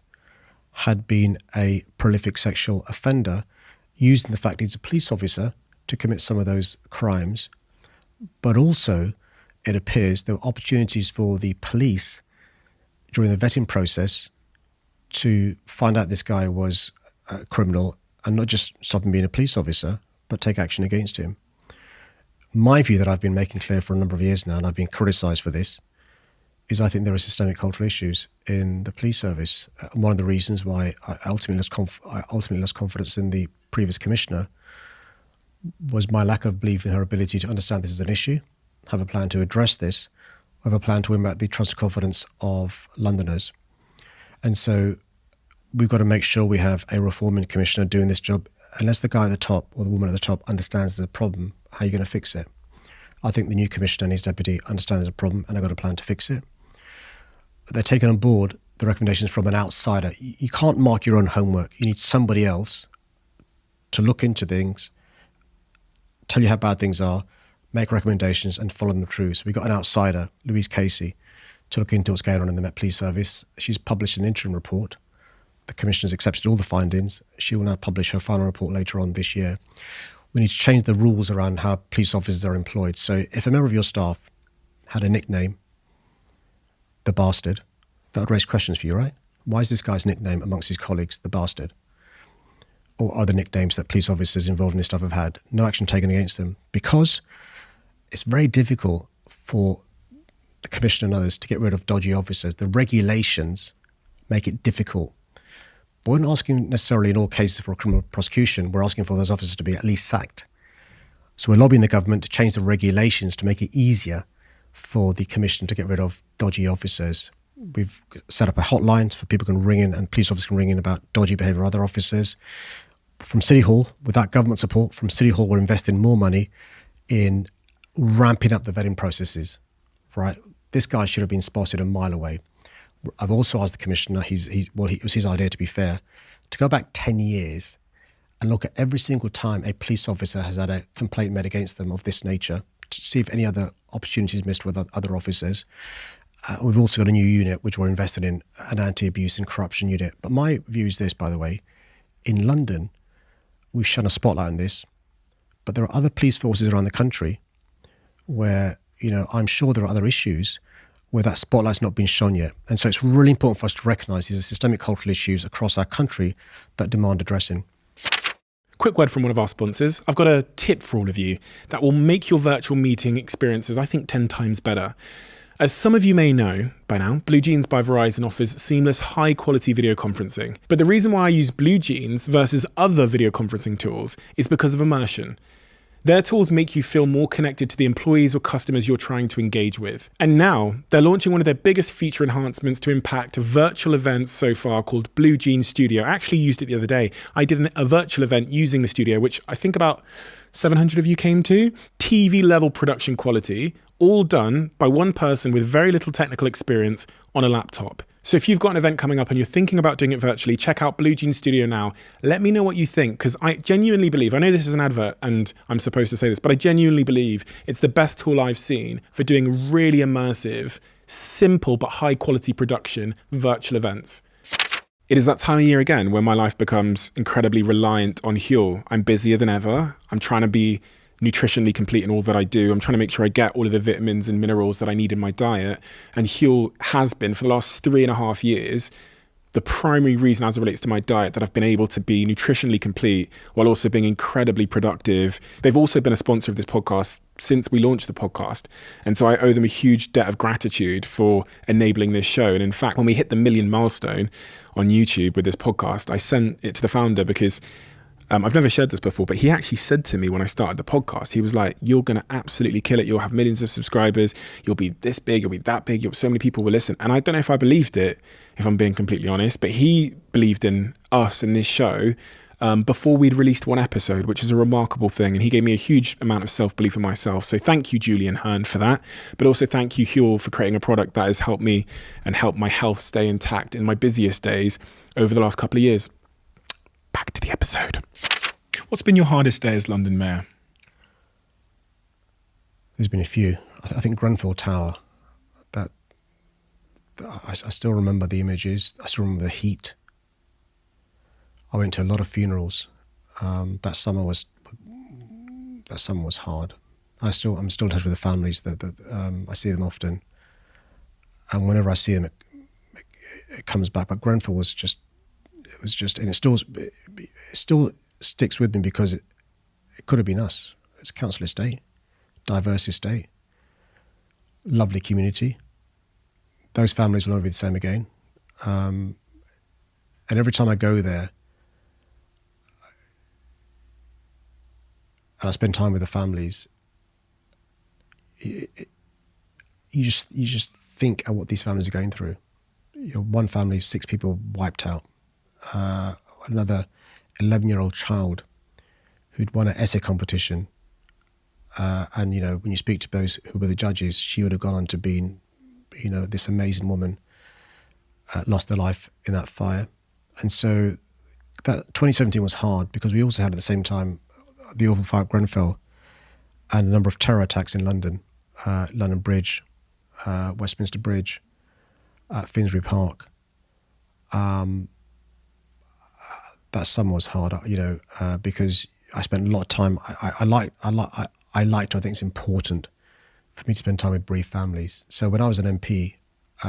had been a prolific sexual offender, using the fact he's a police officer to commit some of those crimes. But also, it appears there were opportunities for the police during the vetting process to find out this guy was a criminal and not just stop him being a police officer, but take action against him. My view that I've been making clear for a number of years now, and I've been criticised for this, is I think there are systemic cultural issues in the police service. One of the reasons why I ultimately lost confidence in the previous commissioner was my lack of belief in her ability to understand this as an issue, have a plan to address this, have a plan to win back the trust and confidence of Londoners. And so we've got to make sure we have a reforming commissioner doing this job. Unless the guy at the top or the woman at the top understands the problem, how are you going to fix it? I think the new commissioner and his deputy understand there's a problem and they've got a plan to fix it. They're taking on board the recommendations from an outsider. You can't mark your own homework. You need somebody else to look into things, tell you how bad things are, make recommendations and follow them through. So we've got an outsider, Louise Casey, to look into what's going on in the Met Police Service. She's published an interim report. The Commissioner's accepted all the findings. She will now publish her final report later on this year. We need to change the rules around how police officers are employed. So if a member of your staff had a nickname, the Bastard, that would raise questions for you, right? Why is this guy's nickname amongst his colleagues, the Bastard? Or other nicknames that police officers involved in this stuff have had? No action taken against them. Because it's very difficult for the Commissioner and others to get rid of dodgy officers. The regulations make it difficult. But we're not asking necessarily in all cases for a criminal prosecution. We're asking for those officers to be at least sacked. So we're lobbying the government to change the regulations to make it easier for the Commissioner to get rid of dodgy officers. We've set up a hotline for people can ring in and police officers can ring in about dodgy behaviour of other officers. From City Hall, without government support, from City Hall, we're investing more money in ramping up the vetting processes, right? This guy should have been spotted a mile away. I've also asked the Commissioner, it was his idea to be fair, to go back 10 years and look at every single time a police officer has had a complaint made against them of this nature, to see if any other opportunities missed with other officers. We've also got a new unit which we're invested in, an anti-abuse and corruption unit. But my view is this, by the way. In London, we've shone a spotlight on this, but there are other police forces around the country where, I'm sure there are other issues where that spotlight's not been shone yet. And so it's really important for us to recognise these are systemic cultural issues across our country that demand addressing. Quick word from one of our sponsors. I've got a tip for all of you that will make your virtual meeting experiences, I think, 10 times better. As some of you may know by now, Blue Jeans by Verizon offers seamless, high-quality video conferencing. But the reason why I use Blue Jeans versus other video conferencing tools is because of immersion. Their tools make you feel more connected to the employees or customers you're trying to engage with. And now, they're launching one of their biggest feature enhancements to impact virtual events so far called Blue Jeans Studio. I actually used it the other day. I did a virtual event using the studio, which I think about 700 of you came to. TV-level production quality, all done by one person with very little technical experience on a laptop. So if you've got an event coming up and you're thinking about doing it virtually, check out Blue Jeans Studio now. Let me know what you think, because I genuinely believe, I know this is an advert and I'm supposed to say this, but I genuinely believe it's the best tool I've seen for doing really immersive, simple but high quality production virtual events. It is that time of year again when my life becomes incredibly reliant on Huel. I'm busier than ever. I'm trying to be nutritionally complete in all that I do. I'm trying to make sure I get all of the vitamins and minerals that I need in my diet. And Huel has been, for the last 3.5 years, the primary reason as it relates to my diet that I've been able to be nutritionally complete while also being incredibly productive. They've also been a sponsor of this podcast since we launched the podcast. And so I owe them a huge debt of gratitude for enabling this show. And in fact, when we hit the 1 million milestone on YouTube with this podcast, I sent it to the founder because I've never shared this before, but he actually said to me when I started the podcast, he was like, you're going to absolutely kill it. You'll have millions of subscribers. You'll be this big. You'll be that big. So many people will listen. And I don't know if I believed it, if I'm being completely honest, but he believed in us in this show before we'd released one episode, which is a remarkable thing. And he gave me a huge amount of self-belief in myself. So thank you, Julian Hearn, for that. But also thank you, Huel, for creating a product that has helped me and helped my health stay intact in my busiest days over the last couple of years. Back to the episode. What's been your hardest day as London Mayor? There's been a few. I think Grenfell Tower, I still remember the images. I still remember the heat. I went to a lot of funerals. That summer was hard. I'm still in touch with the families. I see them often, and whenever I see them, it comes back. But Grenfell was just, and it still sticks with me because it could have been us. It's a council estate, diverse estate, lovely community. Those families will never be the same again. And every time I go there, and I spend time with the families, you just think of what these families are going through. One family, 6 people wiped out. Another 11-year-old child who'd won an essay competition. And, when you speak to those who were the judges, she would have gone on to being, this amazing woman, lost her life in that fire. And so that 2017 was hard because we also had at the same time the awful fire at Grenfell and a number of terror attacks in London, London Bridge, Westminster Bridge, Finsbury Park. That summer was hard, because I spent a lot of time. I like to. I think it's important for me to spend time with bereaved families. So when I was an MP,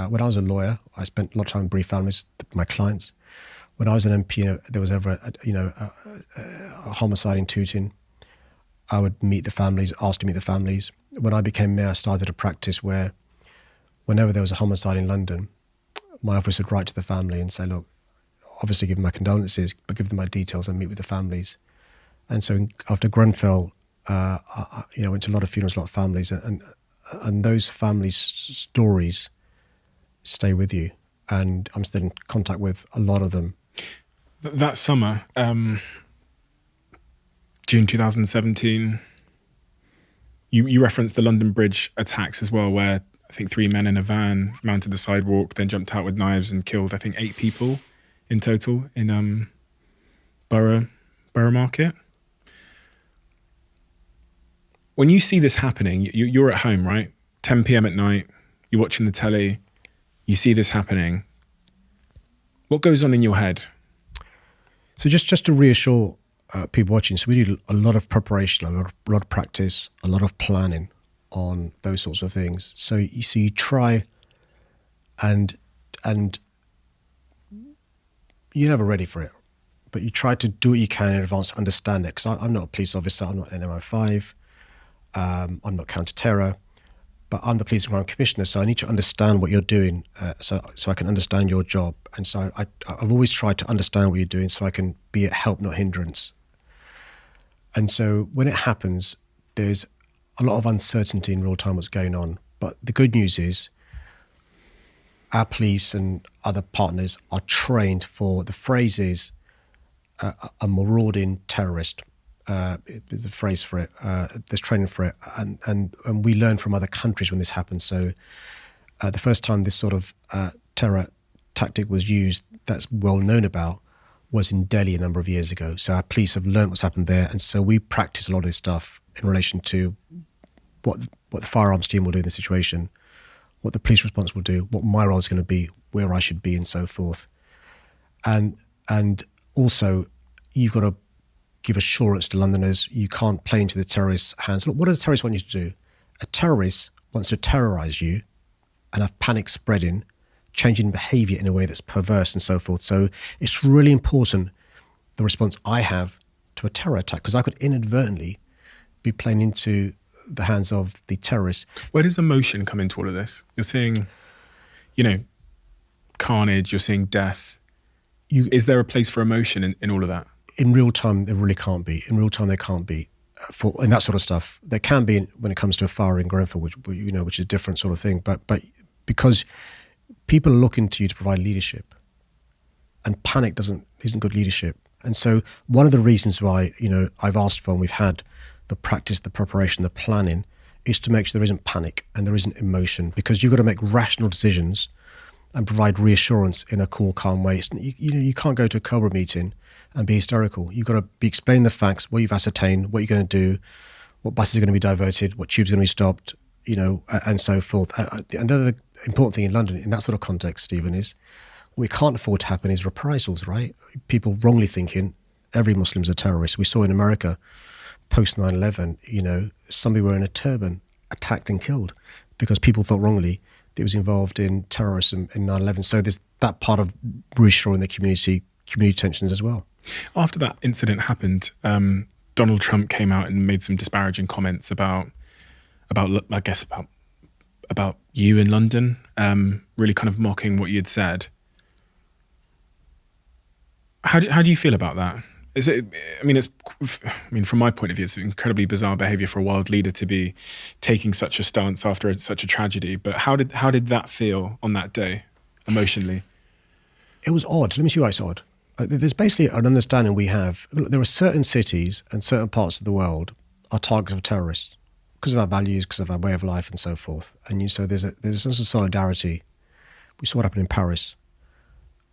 when I was a lawyer, I spent a lot of time with bereaved families, my clients. When I was an MP, there was ever a homicide in Tooting, I would meet the families, ask to meet the families. When I became mayor, I started a practice where whenever there was a homicide in London, my office would write to the family and say, look, obviously give them my condolences, but give them my details and meet with the families. And so after Grenfell, I went to a lot of funerals, a lot of families, and those families' stories stay with you. And I'm still in contact with a lot of them. That summer, June 2017, you referenced the London Bridge attacks as well, where I think 3 men in a van mounted the sidewalk, then jumped out with knives and killed, I think, 8 people in total in Borough Market. When you see this happening, you're at home, right? 10 p.m. at night, you're watching the telly, you see this happening. What goes on in your head? So just to reassure people watching, so we do a lot of preparation, a lot of practice, a lot of planning on those sorts of things. So you try and you're never ready for it, but you try to do what you can in advance to understand it. Because I'm not a police officer, I'm not an MI5, I'm not counter-terror, but I'm the police and crime commissioner, so I need to understand what you're doing, so I can understand your job. And so I've always tried to understand what you're doing so I can be a help, not hindrance. And so when it happens, there's a lot of uncertainty in real time what's going on. But the good news is our police and other partners are trained for the phrase is a marauding terrorist. There's a phrase for it. There's training for it, and we learn from other countries when this happens. So the first time this sort of terror tactic was used, that's well known about, was in Delhi a number of years ago. So our police have learned what's happened there, and so we practice a lot of this stuff in relation to what the firearms team will do in the situation, what the police response will do, what my role is going to be, where I should be, and so forth. And also, you've got to give assurance to Londoners. You can't play into the terrorists' hands. Look, what does a terrorist want you to do? A terrorist wants to terrorise you and have panic spreading, changing behaviour in a way that's perverse and so forth. So it's really important, the response I have to a terror attack, because I could inadvertently be playing into the hands of the terrorists. Where does emotion come into all of this? You're seeing, carnage, you're seeing death. Is there a place for emotion in all of that? in real time, there really can't be. In real time, there can't be. In that sort of stuff, there can be when it comes to a fire in Grenfell, which is a different sort of thing. But because people are looking to you to provide leadership, and panic isn't good leadership. And so one of the reasons why I've asked for and we've had the practice, the preparation, the planning is to make sure there isn't panic and there isn't emotion, because you've got to make rational decisions and provide reassurance in a cool, calm way. You can't go to a Cobra meeting and be hysterical. You've got to be explaining the facts, what you've ascertained, what you're going to do, what buses are going to be diverted, what tubes are going to be stopped, and so forth. And the other important thing in London, in that sort of context, Stephen, is what we can't afford to happen is reprisals, right? People wrongly thinking every Muslim's a terrorist. We saw in America, post 9/11, somebody wearing a turban attacked and killed because people thought wrongly that it was involved in terrorism in 9/11. So there's that part of reassuring the community tensions as well. After that incident happened, Donald Trump came out and made some disparaging comments about you in London, really kind of mocking what you'd said. How do you feel about that? From my point of view, it's incredibly bizarre behaviour for a world leader to be taking such a stance after such a tragedy. But how did that feel on that day, emotionally? It was odd. Let me see why it's odd. There's basically an understanding we have. There are certain cities and certain parts of the world are targets of terrorists because of our values, because of our way of life, and so forth. And so there's a sense of solidarity. We saw it happen in Paris.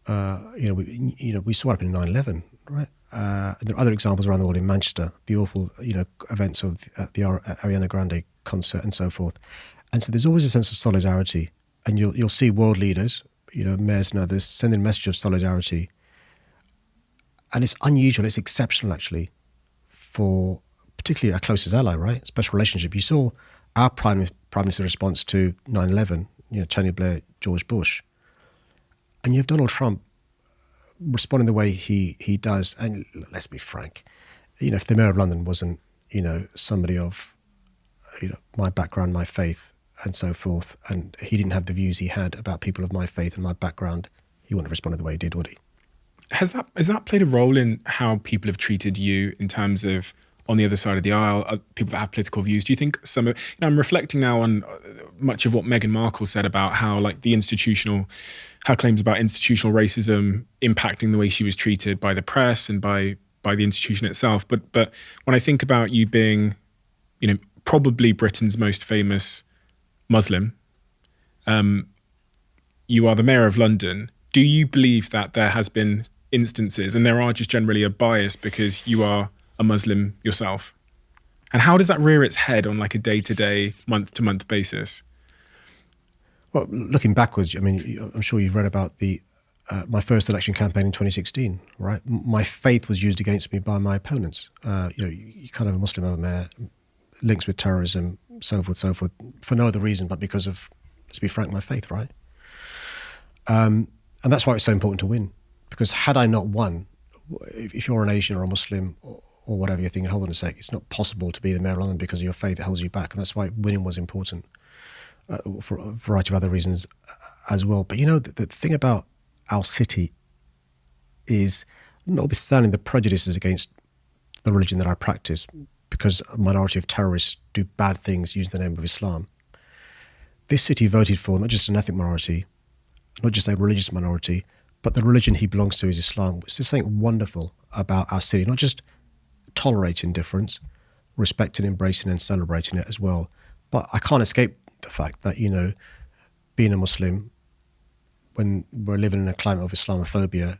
We saw it happen in 9/11, right? There are other examples around the world in Manchester, the awful, events of the Ariana Grande concert and so forth. And so there's always a sense of solidarity, and you'll see world leaders, mayors and others sending a message of solidarity. And it's unusual, it's exceptional actually, for particularly our closest ally, right? Special relationship. You saw our Prime Minister's response to 9/11, Tony Blair, George Bush. And you have Donald Trump responding the way he does. And let's be frank, if the Mayor of London wasn't, somebody of, my background, my faith, and so forth, and he didn't have the views he had about people of my faith and my background, he wouldn't have responded the way he did, would he? Has that played a role in how people have treated you in terms of on the other side of the aisle, people that have political views? Do you think I'm reflecting now on much of what Meghan Markle said about how her claims about institutional racism impacting the way she was treated by the press and by the institution itself. But when I think about you being, probably Britain's most famous Muslim, you are the Mayor of London. Do you believe that there has been instances, and there are just generally a bias because you are a Muslim yourself? And how does that rear its head on like a day-to-day, month-to-month basis? Well, looking backwards, I'm sure you've read about my first election campaign in 2016, right? My faith was used against me by my opponents. You can't have a Muslim over mayor, links with terrorism, so forth, for no other reason but because of, let's be frank, my faith, right? And that's why it's so important to win. Because had I not won, if you're an Asian or a Muslim or whatever, you're thinking, hold on a sec, it's not possible to be the Mayor of London because of your faith, it holds you back. And that's why winning was important for a variety of other reasons as well. But the thing about our city is, notwithstanding the prejudices against the religion that I practice, because a minority of terrorists do bad things using the name of Islam, this city voted for not just an ethnic minority, not just a religious minority, but the religion he belongs to is Islam. There's something wonderful about our city, not just tolerating difference, respecting, embracing and celebrating it as well. But I can't escape the fact that, being a Muslim, when we're living in a climate of Islamophobia,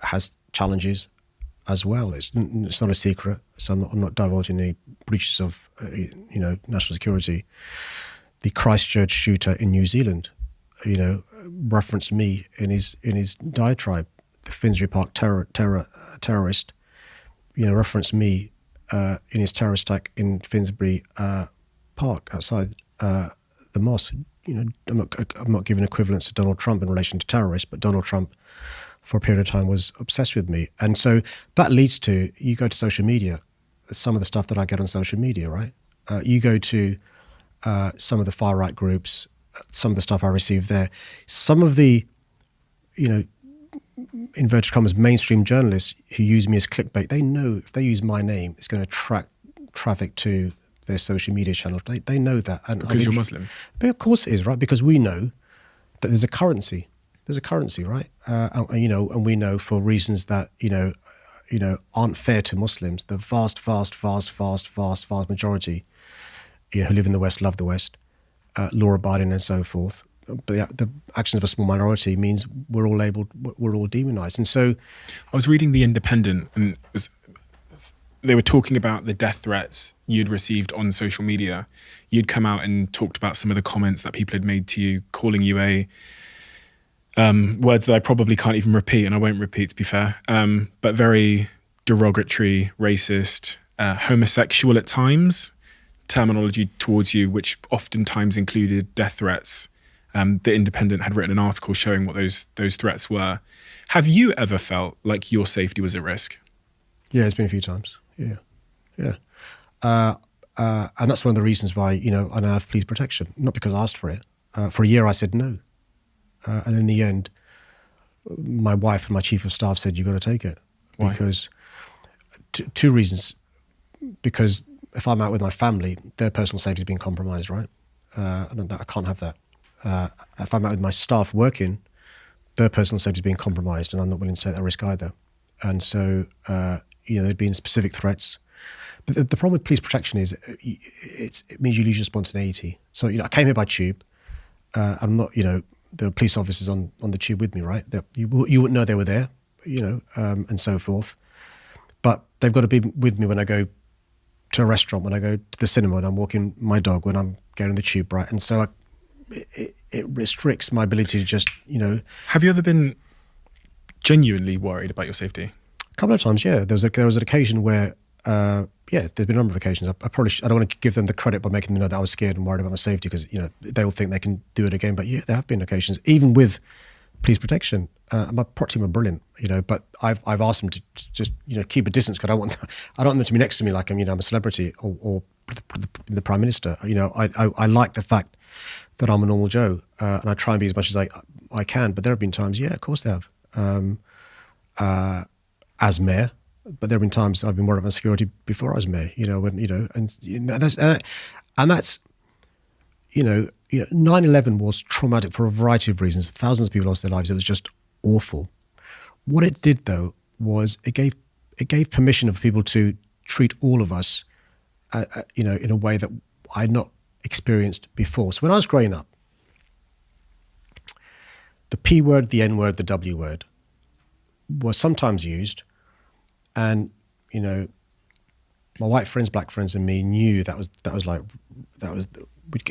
has challenges as well. It's not a secret, so I'm not divulging any breaches of, national security. The Christchurch shooter in New Zealand, referenced me in his diatribe. The Finsbury Park terrorist, referenced me in his terrorist attack in Finsbury Park outside the mosque. I'm not giving equivalence to Donald Trump in relation to terrorists, but Donald Trump, for a period of time, was obsessed with me, and so that leads to, you go to social media, some of the stuff that I get on social media, right? You go to some of the far right groups, some of the stuff I receive there, some of the, inverted commas, mainstream journalists who use me as clickbait, they know if they use my name, it's going to attract traffic to their social media channels. They know that. And Because you're Muslim. But of course it is, right? Because we know that there's a currency. There's a currency, right? And we know for reasons that, aren't fair to Muslims, the vast majority who live in the West love the West, law-abiding and so forth. But the actions of a small minority means we're all demonized. And so I was reading The Independent, and they were talking about the death threats you'd received on social media. You'd come out and talked about some of the comments that people had made to you, calling you words that I probably can't even repeat, and I won't repeat, to be fair, but very derogatory, racist, homosexual at times, terminology towards you, which oftentimes included death threats. The Independent had written an article showing what those threats were. Have you ever felt like your safety was at risk? Yeah, it's been a few times. Yeah. And that's one of the reasons why, I now have police protection. Not because I asked for it. For a year I said no. And in the end, my wife and my chief of staff said, you've got to take it. Why? Because two reasons. Because if I'm out with my family, their personal safety is being compromised, right? And I can't have that. If I'm out with my staff working, their personal safety is being compromised, and I'm not willing to take that risk either. And so, there's been specific threats. But the problem with police protection is it means you lose your spontaneity. So, I came here by tube. I'm not, the police officers on the tube with me, right? You wouldn't know they were there, and so forth. But they've got to be with me when I go to a restaurant, when I go to the cinema, when I'm walking my dog, when I'm getting the tube, right? And so it restricts my ability to just, Have you ever been genuinely worried about your safety? A couple of times, yeah. There was an occasion where, there's been a number of occasions. I don't want to give them the credit by making them know that I was scared and worried about my safety, because, they all think they can do it again. But yeah, there have been occasions, even with police protection. My prop team are brilliant, but I've asked them to just, keep a distance, because I don't want them to be next to me like I'm a celebrity or the Prime Minister. I like the fact that I'm a normal Joe, and I try and be as much as I can. But there have been times, yeah, of course there have. As mayor, but there have been times I've been worried about security before I was mayor. That's 9/11 was traumatic for a variety of reasons. Thousands of people lost their lives. It was just awful. What it did, though, was it gave permission for people to treat all of us, in a way that I had not experienced before. So when I was growing up, the P word, the N word, the W word was sometimes used, and my white friends, black friends, and me knew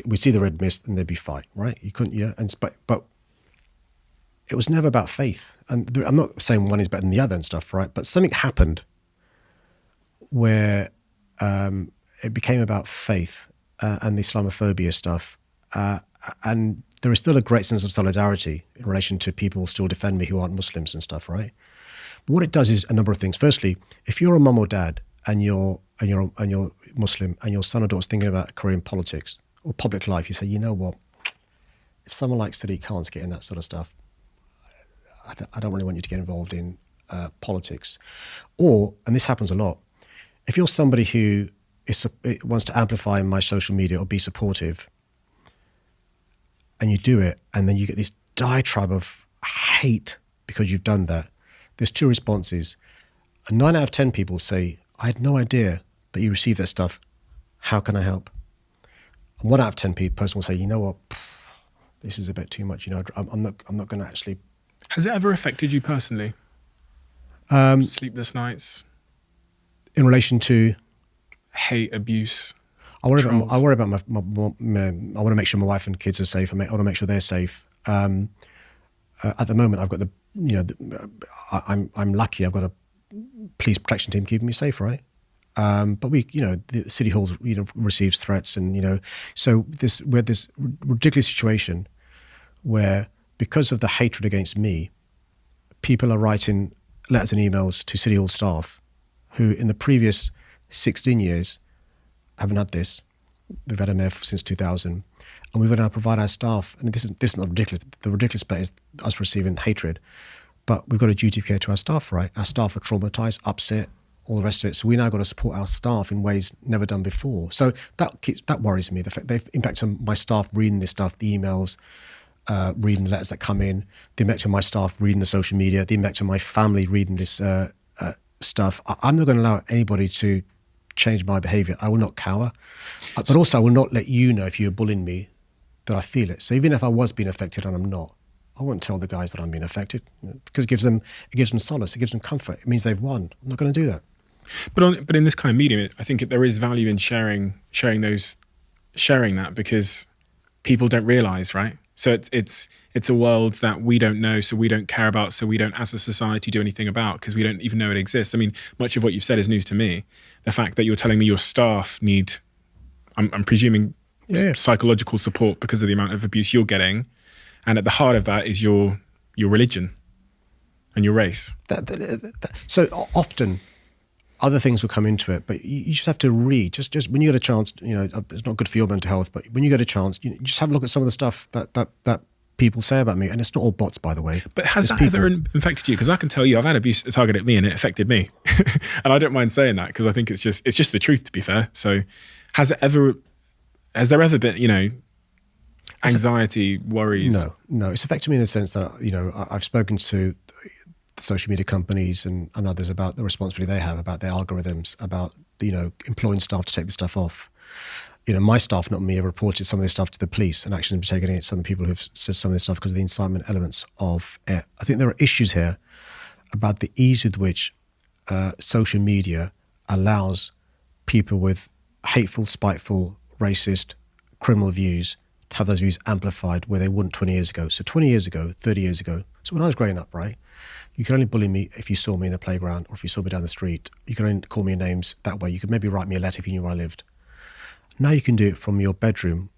we'd see the red mist and there'd be fight, right? You couldn't, but it was never about faith. And I'm not saying one is better than the other and stuff, right? But something happened where it became about faith and the Islamophobia stuff, and there is still a great sense of solidarity in relation to people still defend me who aren't Muslims and stuff, right? But what it does is a number of things. Firstly, if you're a mum or dad and you're Muslim and your son or daughter's thinking about a career in politics or public life, you say, you know what? If someone like Sadiq Khan's getting that sort of stuff, I don't really want you to get involved in politics. Or, and this happens a lot, if you're somebody who wants to amplify my social media or be supportive, and you do it, and then you get this diatribe of hate because you've done that, there's two responses. 9 out of 10 people say, I had no idea that you received that stuff. How can I help? And 1 out of 10 person will say, you know what, this is a bit too much. I'm not going to actually. Has it ever affected you personally? Sleepless nights? In relation to? Hate, abuse? I worry about I want to make sure my wife and kids are safe. I want to make sure they're safe. At the moment, I've got I'm lucky. I've got a police protection team keeping me safe, right? But the City Hall, receives threats, and so we're this ridiculous situation where, because of the hatred against me, people are writing letters and emails to City Hall staff who, in the previous 16 years, haven't had this. We've had a mayor since 2000, and we've got to provide our staff. And this is not ridiculous. The ridiculous bit is us receiving hatred. But we've got a duty of care to our staff, right? Our staff are traumatized, upset, all the rest of it. So we now got to support our staff in ways never done before. So that worries me. The fact they've impact on my staff reading this stuff, the emails, reading the letters that come in, the impact on my staff reading the social media, the impact on my family reading this stuff. I'm not going to allow anybody to change my behavior. I will not cower. But also I will not let you know if you're bullying me that I feel it. So even if I was being affected and I'm not, I won't tell the guys that I'm being affected, because it gives them solace, it gives them comfort. It means they've won. I'm not going to do that. But in this kind of medium, I think there is value in sharing that, because people don't realise, right? So it's a world that we don't know, so we don't care about, so we don't as a society do anything about, because we don't even know it exists. I mean, much of what you've said is news to me. The fact that you're telling me your staff need, I'm presuming, psychological support because of the amount of abuse you're getting, and at the heart of that is your religion and your race. So often other things will come into it, but you just have to read. Just when you get a chance, it's not good for your mental health, but when you get a chance, you just have a look at some of the stuff that people say about me, and it's not all bots, by the way. But has that ever infected you? Because I can tell you, I've had abuse targeted at me, and it affected me, and I don't mind saying that, because I think it's just the truth, to be fair. So, has there ever been, anxiety, worries? No, it's affected me in the sense that I've spoken to the social media companies and others about the responsibility they have, about their algorithms, about employing staff to take the stuff off. My staff, not me, have reported some of this stuff to the police, and action has been taken against some of the people who've said some of this stuff because of the incitement elements of it. I think there are issues here about the ease with which social media allows people with hateful, spiteful, racist, criminal views to have those views amplified where they wouldn't 20 years ago. So 20 years ago, 30 years ago, so when I was growing up, right, you could only bully me if you saw me in the playground or if you saw me down the street. You could only call me names that way. You could maybe write me a letter if you knew where I lived. Now you can do it from your bedroom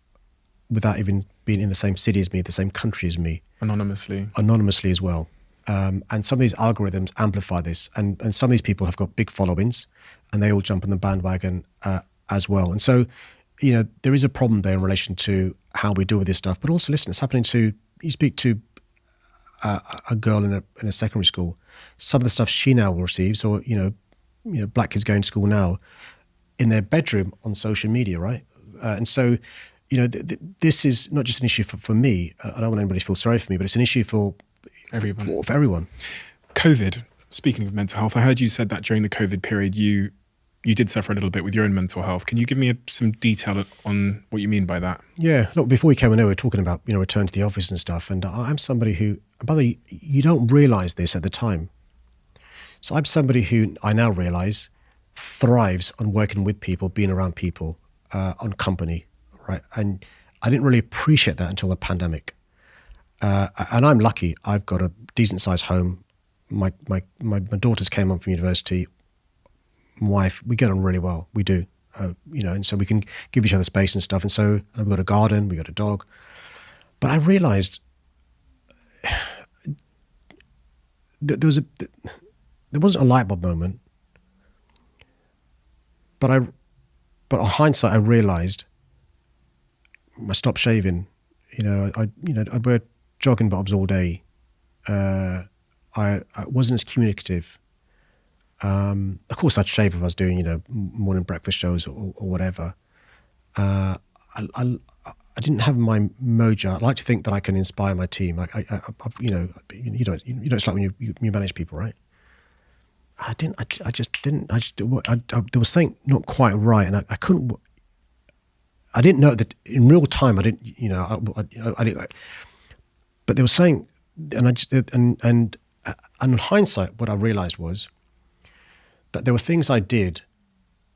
without even being in the same city as me, the same country as me. Anonymously as well. And some of these algorithms amplify this. And some of these people have got big followings, and they all jump on the bandwagon as well. And so, there is a problem there in relation to how we deal with this stuff. But also, listen, it's happening to, you speak to a girl in a secondary school, some of the stuff she now receives, or black kids going to school now, in their bedroom on social media, right? And so, this is not just an issue for me. I don't want anybody to feel sorry for me, but it's an issue for everyone. For everyone. COVID. Speaking of mental health, I heard you said that during the COVID period, you did suffer a little bit with your own mental health. Can you give me some detail on what you mean by that? Yeah, look, before we came in here, we were talking about, return to the office and stuff. And I'm somebody who, by the way, you don't realise this at the time. So I'm somebody who I now realise thrives on working with people, being around people, on company, right? And I didn't really appreciate that until the pandemic. And I'm lucky. I've got a decent sized home. My daughters came home from university. My wife, we get on really well. We do, and so we can give each other space and stuff. And so we've got a garden, we got a dog. But I realised that there wasn't a light bulb moment. But on hindsight, I realised I stopped shaving. I'd wear jogging bottoms all day. I wasn't as communicative. Of course, I'd shave if I was doing, morning breakfast shows or whatever. I didn't have my mojo. I like to think that I can inspire my team. You don't. It's like when you manage people, right? I just didn't. There was something not quite right, and I couldn't. I didn't know that in real time. I didn't. I didn't. But there was something, and in hindsight, what I realised was that there were things I did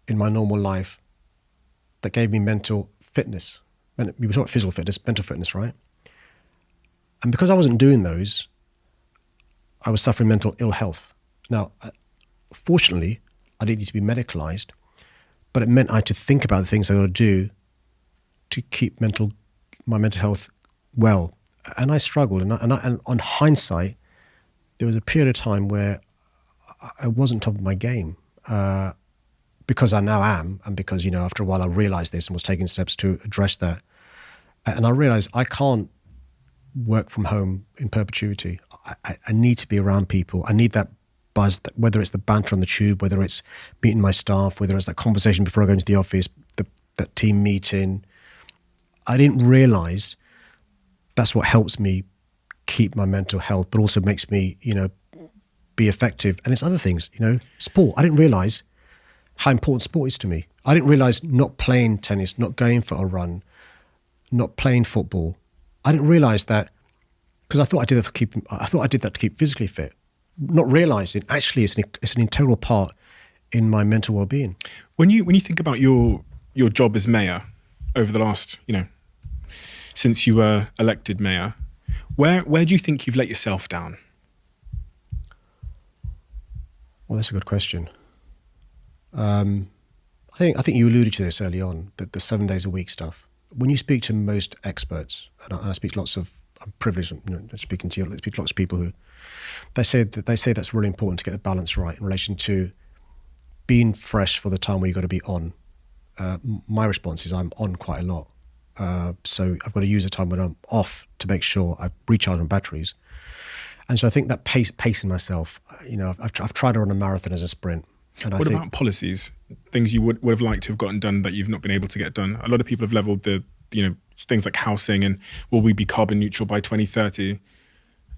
in my normal life that gave me mental fitness. We were talking about physical fitness, mental fitness, right? And because I wasn't doing those, I was suffering mental ill health. Now, fortunately, I didn't need to be medicalised, but it meant I had to think about the things I got to do to keep my mental health well. And I struggled. And on hindsight, there was a period of time where I wasn't top of my game, because I now am, and because, after a while I realised this and was taking steps to address that. And I realised I can't work from home in perpetuity. I need to be around people. I need that buzz, whether it's the banter on the tube, whether it's meeting my staff, whether it's that conversation before I go into the office, that team meeting. I didn't realise that's what helps me keep my mental health, but also makes me, be effective. And it's other things, sport. I didn't realise how important sport is to me. I didn't realise not playing tennis, not going for a run, not playing football. I didn't realise that because I thought I did that to keep physically fit, not realising actually it's an integral part in my mental well-being. When you think about your job as mayor over the last, since you were elected mayor, where do you think you've let yourself down? Well, that's a good question. I think you alluded to this early on, that the 7 days a week stuff. When you speak to most experts, and I speak to lots of, I'm privileged, speaking to you, I speak to lots of people who, they say that's really important to get the balance right in relation to being fresh for the time where you've got to be on. My response is I'm on quite a lot. So I've got to use the time when I'm off to make sure I recharge my batteries. And so I think that pacing myself, I've tried to run a marathon as a sprint. And what about policies, things you would have liked to have gotten done that you've not been able to get done? A lot of people have levelled things like housing and will we be carbon neutral by 2030?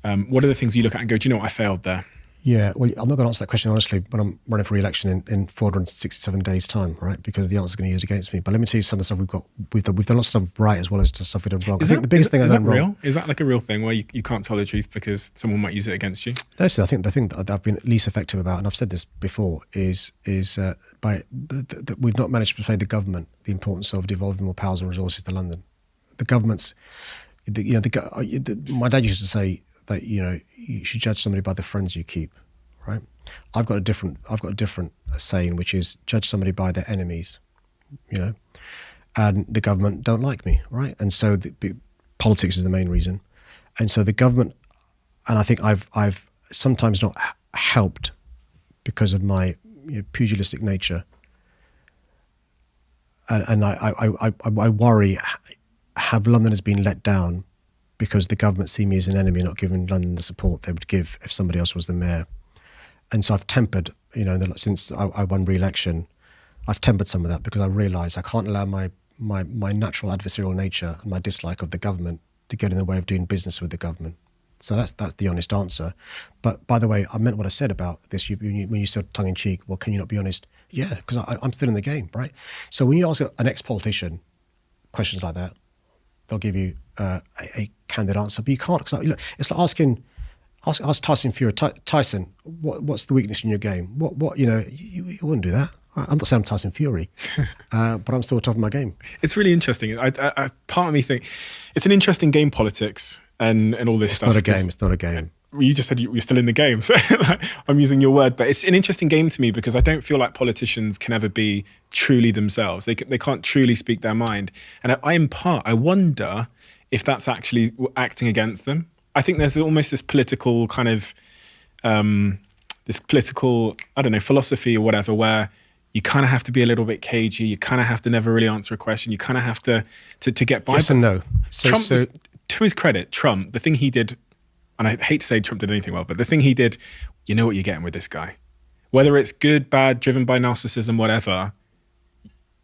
What are the things you look at and go, do you know what, I failed there? Yeah, well, I'm not going to answer that question honestly when I'm running for re-election in 467 days' time, right? Because the answer is going to be used against me. But let me tell you some of the stuff we've done lots of stuff right as well as just stuff we've done wrong. I think the biggest thing I've done wrong. Is that like a real thing where you can't tell the truth because someone might use it against you? Listen, I think the thing that I've been least effective about, and I've said this before, is that we've not managed to persuade the government the importance of devolving more powers and resources to London. The government's, my dad used to say that you should judge somebody by the friends you keep, right? I've got a different saying, which is judge somebody by their enemies, and the government don't like me, right? And so politics is the main reason, and so the government, and I think I've sometimes not helped because of my pugilistic nature, and I worry, have Londoners been let down because the government see me as an enemy, not giving London the support they would give if somebody else was the mayor. And so I've tempered, since I won re-election, I've tempered some of that because I realise I can't allow my natural adversarial nature and my dislike of the government to get in the way of doing business with the government. So that's the honest answer. But by the way, I meant what I said about this. When you said tongue in cheek, well, can you not be honest? Yeah, because I'm still in the game, right? So when you ask an ex-politician questions like that, they'll give you a candid answer, but you can't. Because it's like ask Tyson Fury. Tyson, what's the weakness in your game? What you wouldn't do that. I'm not saying I'm Tyson Fury, but I'm still top of my game. It's really interesting. I part of me think it's an interesting game, politics and all this stuff. It's not a game. You just said you're still in the game, so I'm using your word, but it's an interesting game to me because I don't feel like politicians can ever be truly themselves. They can't truly speak their mind, and I wonder if that's actually acting against them. I think there's almost this political kind of philosophy or whatever, where you kind of have to be a little bit cagey. You kind of have to never really answer a question. You kind of have to get by. Yes and no. Trump was, to his credit, the thing he did, and I hate to say Trump did anything well, but the thing he did, you know what you're getting with this guy. Whether it's good, bad, driven by narcissism, whatever,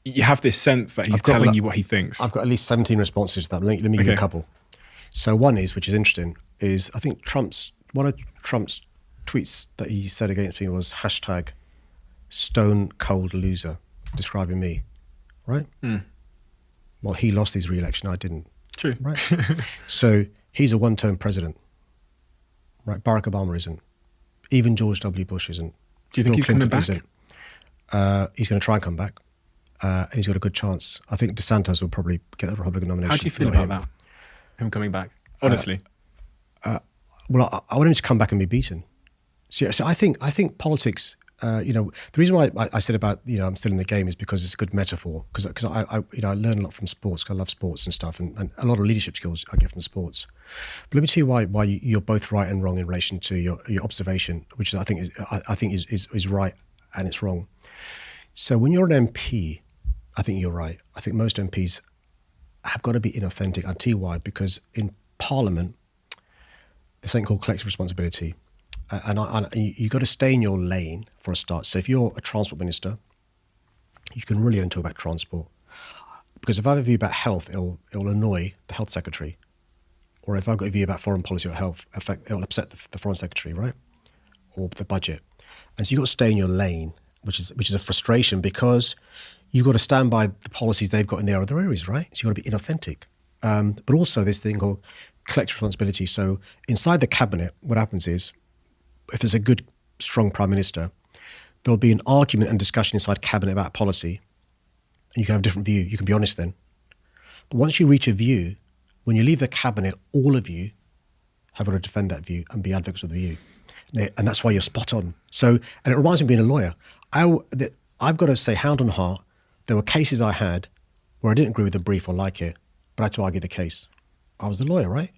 you have this sense that he's telling you what he thinks. I've got at least 17 responses to that. Let me give you a couple. So one is, which is interesting, is I think one of Trump's tweets that he said against me was hashtag stone cold loser, describing me, right? Mm. Well, he lost his re-election, I didn't. True. Right? So he's a one-term president, right? Barack Obama isn't. Even George W. Bush isn't. Do you think he's coming back? He's going to try and come back. And he's got a good chance. I think DeSantis will probably get the Republican nomination. How do you feel about that? Him coming back, honestly. Well, I want him to come back and be beaten. So I think politics. The reason why I said about I'm still in the game is because it's a good metaphor. Because I learn a lot from sports. Cause I love sports and stuff, and a lot of leadership skills I get from sports. But let me tell you why you're both right and wrong in relation to your observation, which I think is right and it's wrong. So when you're an MP, I think you're right. I think most MPs have got to be inauthentic. I'll tell you why. Because in Parliament, There's something called collective responsibility. And you've got to stay in your lane for a start. So if you're a transport minister, you can really only talk about transport. Because if I have a view about health, it'll annoy the health secretary. Or if I've got a view about foreign policy or health, it'll upset the foreign secretary, right? Or the budget. And so you've got to stay in your lane, which is a frustration because you've got to stand by the policies they've got in their other areas, right? So you've got to be inauthentic. But also this thing called collective responsibility. So inside the cabinet, what happens is, if there's a good, strong prime minister, there'll be an argument and discussion inside cabinet about policy, and you can have a different view. You can be honest then. But once you reach a view, when you leave the cabinet, all of you have got to defend that view and be advocates of the view. And that's why you're spot on. So, and it reminds me of being a lawyer. I've got to say, hand on heart, there were cases I had where I didn't agree with the brief or like it, but I had to argue the case. I was the lawyer, right?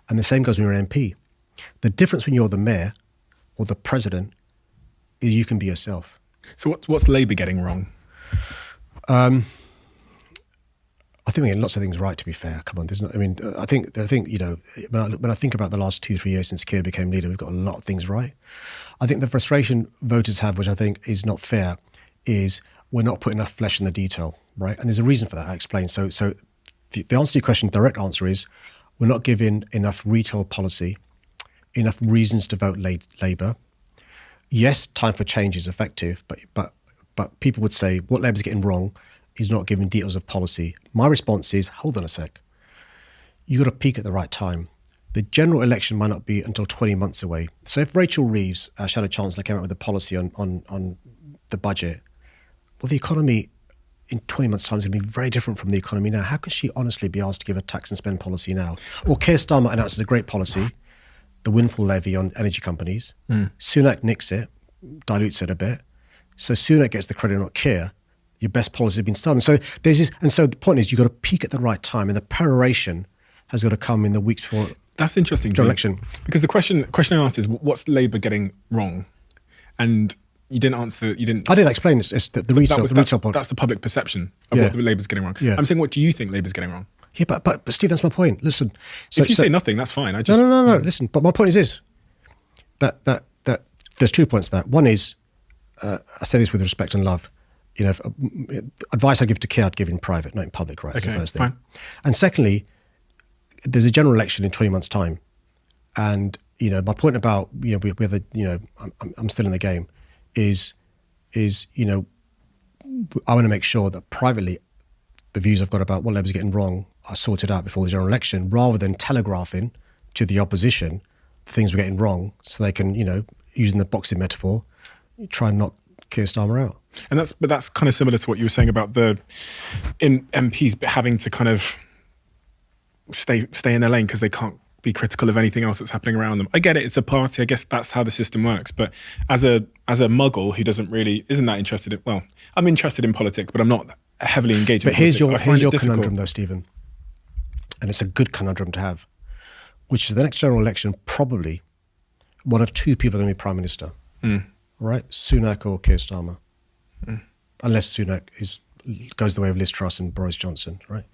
And the same goes when you're an MP. The difference when you're the mayor or the president is you can be yourself. So what's Labour getting wrong? I think we're getting lots of things right, to be fair. Come on, there's not. I mean, I think you know, when I think about the last 2-3 years since Keir became leader, we've got a lot of things right. I think the frustration voters have, which I think is not fair, is we're not putting enough flesh in the detail, right? And there's a reason for that. I explain. So the answer to your question, direct answer is, we're not giving enough retail policy, enough reasons to vote Labour. Yes, time for change is effective, but people would say what Labour's getting wrong is not giving details of policy. My response is, hold on a sec. You got to peak at the right time. The general election might not be until 20 months away. So if Rachel Reeves, our Shadow Chancellor, came out with a policy on the budget, well, the economy in 20 months' time is going to be very different from the economy now. How can she honestly be asked to give a tax and spend policy now? Or Keir Starmer announces a great policy, the windfall levy on energy companies. Sunak nicks it, dilutes it a bit. So Sunak gets the credit, not Keir. Your best policy has been started. So there's this, and so the point is, you've got to peak at the right time, and the peroration has got to come in the weeks before. That's interesting. The election, because the question I asked is, what's Labour getting wrong? And you didn't answer. You didn't. I did explain this. It's the retail part. That's the public perception of what Labour's getting wrong. Yeah. I'm saying, what do you think Labour's getting wrong? Yeah, but Steve, that's my point. Listen, if you say nothing, that's fine. No. Listen, but my point is this: that there's 2 points to that. One is, I say this with respect and love. You know, advice I give to Keir, I'd give in private, not in public, right? That's the first thing. Fine. And secondly, there's a general election in 20 months' time. And, you know, my point about, you know, whether, you know, I'm still in the game is, you know, I want to make sure that privately the views I've got about what Labour's getting wrong are sorted out before the general election, rather than telegraphing to the opposition the things we're getting wrong so they can, you know, using the boxing metaphor, try and knock Keir Starmer out. And that's kind of similar to what you were saying about the MPs having to kind of stay in their lane because they can't be critical of anything else that's happening around them. I get it; it's a party. I guess that's how the system works. But as a muggle who isn't that interested in. Well, I'm interested in politics, but I'm not heavily engaged. But in politics. here's your conundrum, though, Stephen, and it's a good conundrum to have, which is the next general election. Probably one of two people are going to be prime minister. Right, Sunak or Keir Starmer, unless Sunak goes the way of Liz Truss and Boris Johnson, right?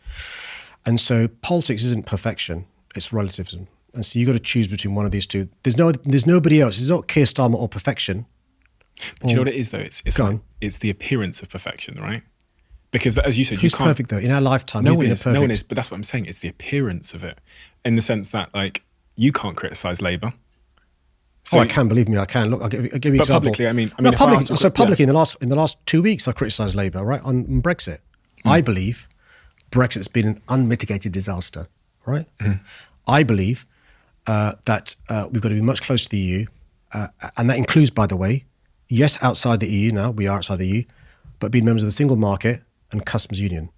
And so politics isn't perfection; it's relativism. And so you got to choose between one of these two. There's nobody else. It's not Keir Starmer or perfection. But do you know what it is, though? It's the appearance of perfection, right? Because as you said, who's perfect though? In our lifetime, no one is. But that's what I'm saying. It's the appearance of it, in the sense that like you can't criticise Labour. So I can, believe me, I can. Look, I'll give you an example. Publicly, I mean, publicly, in the last 2 weeks, I criticised Labour, right, on Brexit. I believe Brexit's been an unmitigated disaster, right? I believe that we've got to be much closer to the EU, and that includes, by the way, yes, outside the EU now, we are outside the EU, but being members of the single market and customs union.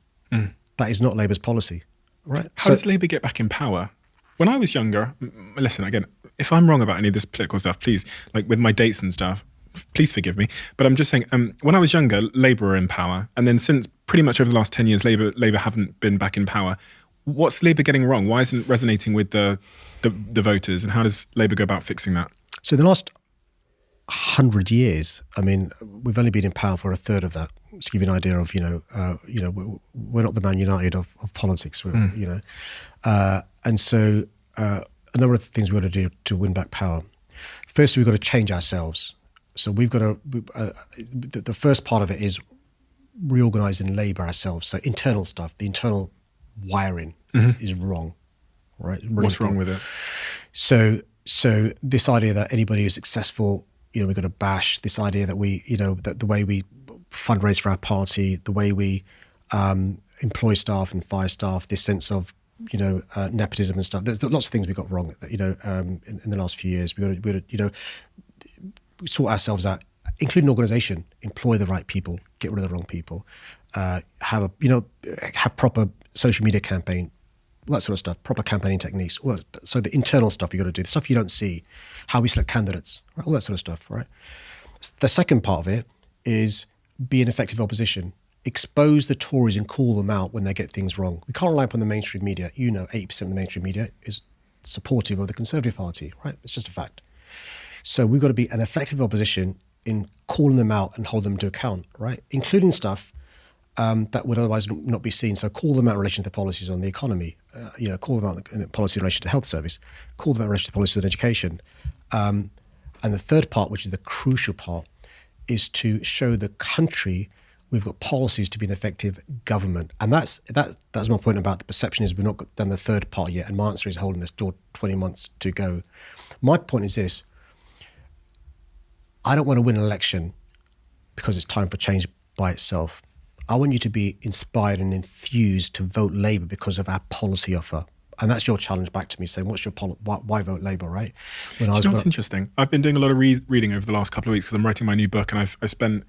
That is not Labour's policy, right? How does Labour get back in power? When I was younger, listen, again, if I'm wrong about any of this political stuff, please, like with my dates and stuff, please forgive me. But I'm just saying, when I was younger, Labour were in power. And then since pretty much over the last 10 years, Labour haven't been back in power. What's Labour getting wrong? Why isn't it resonating with the voters? And how does Labour go about fixing that? So the last 100 years, I mean, we've only been in power for a third of that. To give you an idea of, we're not the Man United of politics, you know. And so a number of things we've got to do to win back power. First, we've got to change ourselves. So we've got to, the first part of it is reorganizing labor ourselves. So internal stuff, the internal wiring is wrong, right? Really What's wrong with it? So this idea that anybody who's successful, we've got to bash. This idea that that the way we fundraise for our party, the way we employ staff and fire staff, this sense of nepotism and stuff. There's lots of things we got wrong. In the last few years, we got to sort ourselves out, including organisation. Employ the right people, get rid of the wrong people. Have proper social media campaign, all that sort of stuff. Proper campaigning techniques. So the internal stuff you got to do, the stuff you don't see, how we select candidates, right? All that sort of stuff, right? The second part of it is be an effective opposition. Expose the Tories and call them out when they get things wrong. We can't rely upon the mainstream media. 80% of the mainstream media is supportive of the Conservative Party, right? It's just a fact. So we've got to be an effective opposition in calling them out and hold them to account, right? Including stuff that would otherwise not be seen. So call them out in relation to policies on the economy. Call them out in the policy in relation to health service. Call them out in relation to policies on education. And the third part, which is the crucial part, is to show the country we've got policies to be an effective government. And that's my point about the perception is we've not done the third part yet. And my answer is holding this door 20 months to go. My point is this. I don't want to win an election because it's time for change by itself. I want you to be inspired and enthused to vote Labour because of our policy offer. And that's your challenge back to me, saying, what's your why vote Labour, right? It's interesting. I've been doing a lot of reading over the last couple of weeks because I'm writing my new book, and I've spent,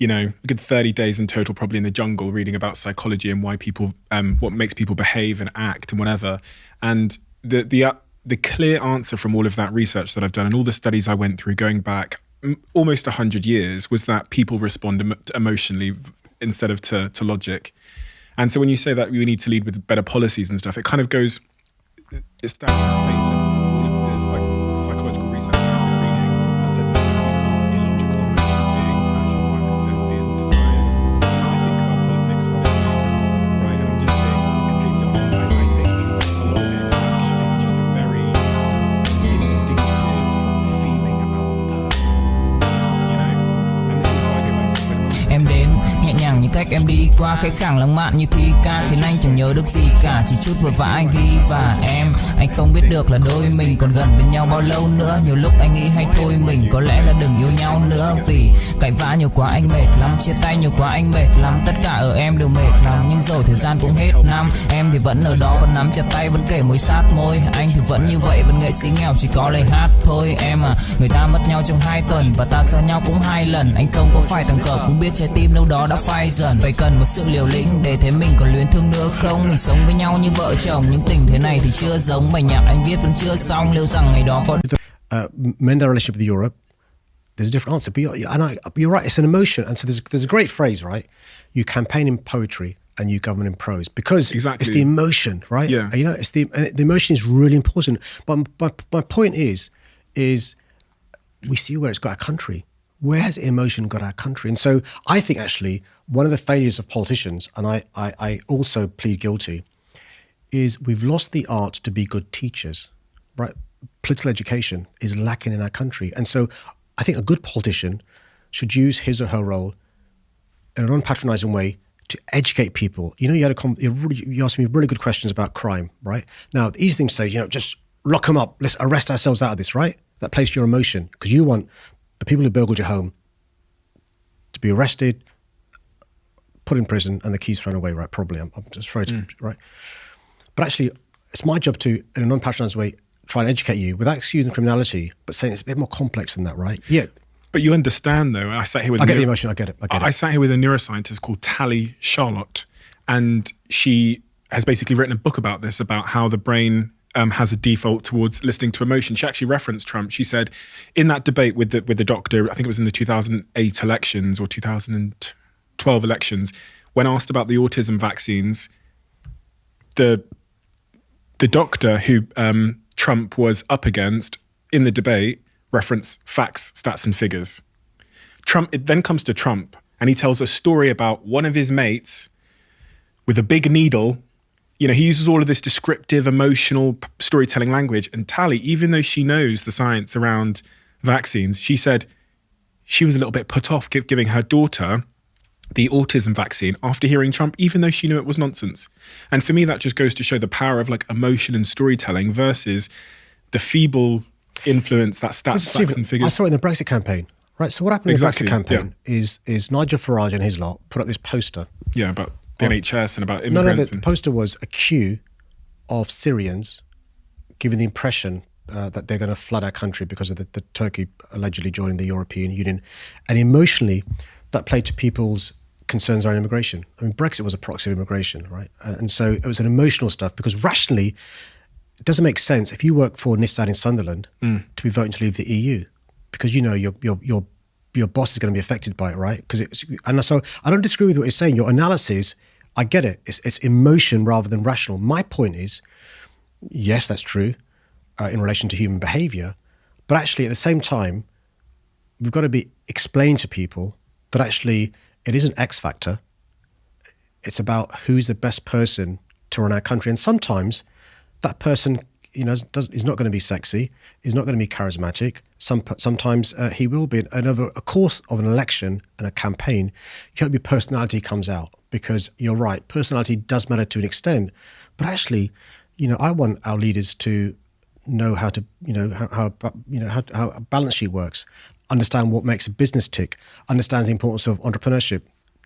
a good 30 days in total probably in the jungle reading about psychology and why people, what makes people behave and act and whatever. And the clear answer from all of that research that I've done and all the studies I went through going back almost 100 years was that people respond emotionally instead of to logic. And so when you say that we need to lead with better policies and stuff, it kind of goes, it stands in the face of all of the psychological research I've been reading that says that people are illogical, emotional beings that are driven by their fears and desires. And I think about politics, honestly, right? And I'm just being completely honest. I think a lot of it is actually just a very instinctive feeling about the person, And this is why I go back to the point. Em đến nhẹ nhàng như cách em đi qua cái khảng lãng mạn như thi ca khiến anh chẳng nhớ được gì cả, chỉ chút vừa vã anh ghi và anh không biết được là đôi mình còn gần bên nhau bao lâu nữa. Nhiều lúc anh nghĩ hay thôi mình có lẽ là đừng yêu nhau nữa, vì cãi vã nhiều quá anh mệt lắm, chia tay nhiều quá anh mệt lắm, tất cả ở em đều mệt lắm. Nhưng rồi thời gian cũng hết năm, em thì vẫn ở đó vẫn nắm chặt tay vẫn kể môi sát môi, anh thì vẫn như vậy vẫn nghệ sĩ nghèo chỉ có lời hát thôi. Em à, người ta mất nhau trong 2 tuần và ta xa nhau cũng 2 lần, anh không có phải thằng cờ cũng biết trái tim đâu đó đã phai dần, phải cần một sự liều lĩnh để thấy mình còn luyến thương nữa không. Mình sống với nhau như vợ chồng nhưng tình thế này thì chưa giống, bài nhạc anh viết vẫn chưa xong, liệu rằng ngày đó có mend our relationship with Europe. There's a different answer, but you're right. It's an emotion, and so there's a great phrase, right? You campaign in poetry and you govern in prose because Exactly. It's the emotion, right? Yeah. It's the emotion is really important. But my point is we see where it's got our country. Where has emotion got our country? And so I think actually one of the failures of politicians, and I also plead guilty, is we've lost the art to be good teachers, right? Political education is lacking in our country. And so I think a good politician should use his or her role in a non-patronizing way to educate people. You asked me really good questions about crime, right? Now, the easy thing to say, just lock them up. Let's arrest ourselves out of this, right? That plays to your emotion because you want the people who burgled your home to be arrested, put in prison, and the keys thrown away, right? Probably. I'm just afraid to, right? But actually, it's my job to, in a non-patronizing way, try and educate you without excusing criminality, but saying it's a bit more complex than that, right? Yeah. But you understand, though, I sat here with... I get the emotion, I get it. I sat here with a neuroscientist called Tally Charlotte, and she has basically written a book about this, about how the brain has a default towards listening to emotion. She actually referenced Trump. She said in that debate with the doctor, I think it was in the 2008 elections or 2012 elections, when asked about the autism vaccines, the doctor who Trump was up against in the debate referenced facts, stats and figures. It then comes to Trump and he tells a story about one of his mates with a big needle, he uses all of this descriptive, emotional storytelling language. And Tally, even though she knows the science around vaccines, she said she was a little bit put off giving her daughter the autism vaccine after hearing Trump, even though she knew it was nonsense. And for me, that just goes to show the power of like emotion and storytelling versus the feeble influence that stats, facts and figures. I saw it in the Brexit campaign, right? So what happened in the Brexit campaign is Nigel Farage and his lot put up this poster. Yeah, about the NHS and about immigrants. No, the poster was a queue of Syrians giving the impression that they're going to flood our country because of the Turkey allegedly joining the European Union. And emotionally, that played to people's concerns around immigration. I mean, Brexit was a proxy of immigration, right? And so it was an emotional stuff because rationally, it doesn't make sense if you work for Nissan in Sunderland to be voting to leave the EU because your boss is going to be affected by it, right? And so I don't disagree with what you're saying. Your analysis, I get it. It's emotion rather than rational. My point is, yes, that's true in relation to human behavior, but actually at the same time, we've got to be explained to people that actually it is an X factor. It's about who's the best person to run our country. And sometimes that person, is not going to be sexy, is not going to be charismatic. Sometimes he will be. And over a course of an election and a campaign, you hope your personality comes out because you're right. Personality does matter to an extent. But actually, I want our leaders to know how to, how a balance sheet works, understand what makes a business tick, understands the importance of entrepreneurship,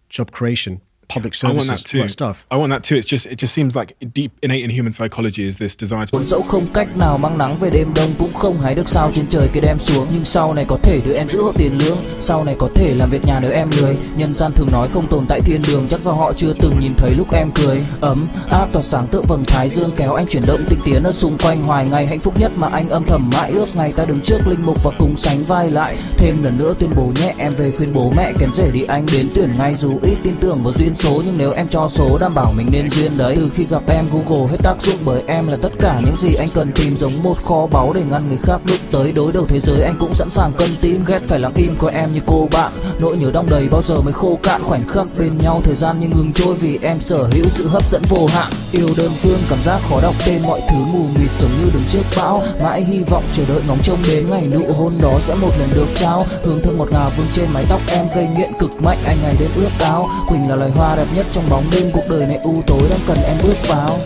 job creation, public services, all that stuff. I want that too. It just seems like deep innate in human psychology is this desire to... Dẫu không cách nào mang nắng về đêm đông cũng không hái được sao trên trời kia đem xuống, nhưng sau này có thể đưa em giữ hộ tiền lương, sau này có thể làm việc nhà nếu em lười. Nhân gian thường nói không tồn tại thiên đường, chắc do họ chưa từng nhìn thấy lúc em cười. Ấm áp tỏa sáng tựa vầng thái dương kéo anh chuyển động tinh tiến ở xung quanh, hoài ngày hạnh phúc nhất mà anh âm thầm mãi ước, ngày ta đứng trước linh mục và cùng sánh vai lại. Thêm lần nữa tuyên bố nhé, em về khuyên bố mẹ kém rể đi anh đến tuyển ngay, dù ít tin tưởng vào duyên số nhưng nếu em cho số đảm bảo mình nên duyên đấy. Từ khi gặp em Google hết tác dụng bởi em là tất cả những gì anh cần tìm, giống một kho báu để ngăn người khác đụng tới. Đối đầu thế giới anh cũng sẵn sàng cân tim, ghét phải lặng im coi em như cô bạn, nỗi nhớ đong đầy bao giờ mới khô cạn. Khoảnh khắc bên nhau thời gian như ngừng trôi vì em sở hữu sự hấp dẫn vô hạn. Yêu đơn phương cảm giác khó đọc tên, mọi thứ mù mịt giống như đứng trước bão, mãi hy vọng chờ đợi ngóng trông đến ngày nụ hôn đó sẽ một lần được trao. Hương thơm ngọt ngào vương trên mái tóc em gây nghiện cực mạnh, anh ngày đêm ước áo. Quỳnh là loài hoa đẹp nhất trong bóng đêm, cuộc đời này u tối đang cần em bước vào.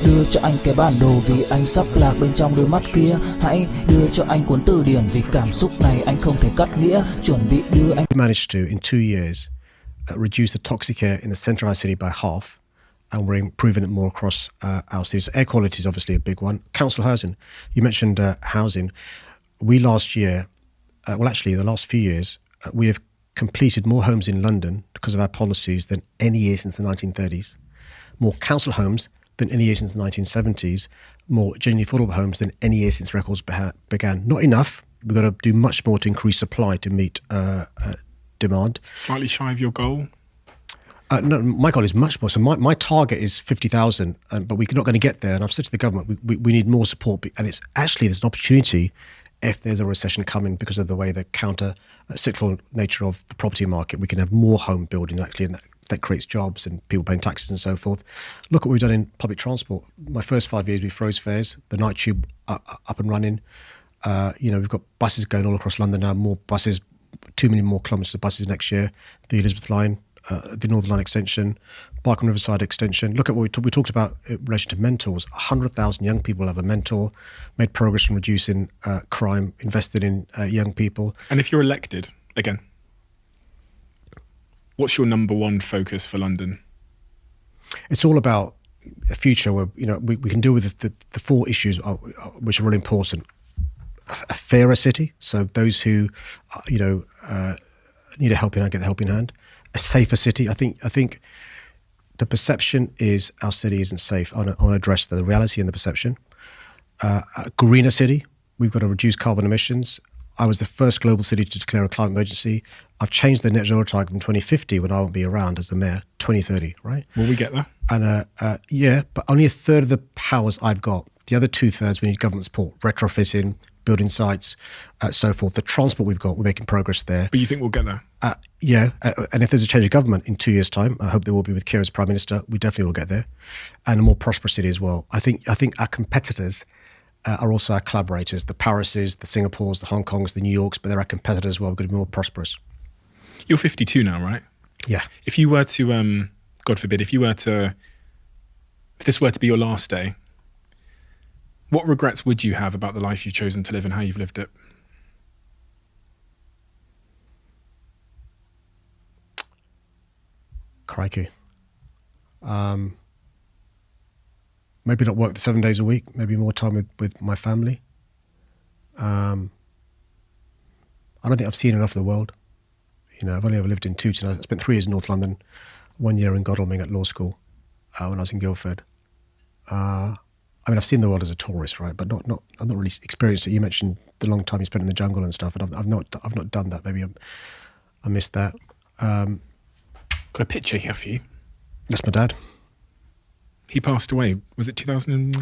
Đưa cho anh cái bản đồ vì anh sắp lạc bên trong đôi mắt kia, hãy đưa cho anh cuốn từ điển vì cảm xúc này anh không thể cắt nghĩa. Chuẩn bị đưa anh. We managed to in 2 years reduce the toxic air in the centre of our city by half, and we're improving it more across our cities. Air quality is obviously a big one. Council housing, you mentioned housing. We last year, actually the last few years, we have completed more homes in London because of our policies than any year since the 1930s, more council homes than any year since the 1970s, more genuinely affordable homes than any year since records began. Not enough. We've got to do much more to increase supply to meet demand. Slightly shy of your goal? No, my goal is much more. So my target is 50,000, but we're not going to get there. And I've said to the government, we need more support. And it's actually, there's an opportunity if there's a recession coming because of the way the counter-cyclical nature of the property market. We can have more home building actually, and that creates jobs and people paying taxes and so forth. Look what we've done in public transport. My first 5 years, we froze fares, the night tube up and running. We've got buses going all across London now, more buses, 2 million more kilometres of buses next year. The Elizabeth line, the Northern Line extension, Barking Riverside extension. Look at what we talked about in relation to mentors. 100,000 young people have a mentor, made progress in reducing crime, invested in young people. And if you're elected, again, what's your number one focus for London? It's all about a future where we can deal with the four issues which are really important. A fairer city, so those who need a helping hand get the helping hand. A safer city. I think the perception is our city isn't safe. I want to address the reality and the perception. A greener city. We've got to reduce carbon emissions. I was the first global city to declare a climate emergency. I've changed the net zero target from 2050, when I won't be around as the mayor, 2030, right? Will we get there? And yeah, but only a third of the powers I've got. The other 2/3 we need government support, retrofitting, building sites, so forth. The transport we've got, we're making progress there. But you think we'll get there? And if there's a change of government in 2 years' time, I hope there will be with Keir as Prime Minister, we definitely will get there. And a more prosperous city as well. I think our competitors are also our collaborators, the Parises, the Singapores, the Hong Kongs, the New Yorks, but they're our competitors as well. We're going to be more prosperous. You're 52 now, right? Yeah. If you were to, God forbid, if this were to be your last day, what regrets would you have about the life you've chosen to live and how you've lived it? Crikey. Maybe not work the 7 days a week, maybe more time with my family. I don't think I've seen enough of the world. I've only ever lived in Tooting. I spent 3 years in North London, 1 year in Godalming at law school when I was in Guildford. I've seen the world as a tourist, right? But I've not really experienced it. You mentioned the long time you spent in the jungle and stuff, and I've not done that. Maybe I missed that. Got a picture here for you. That's my dad. He passed away. Was it 2000?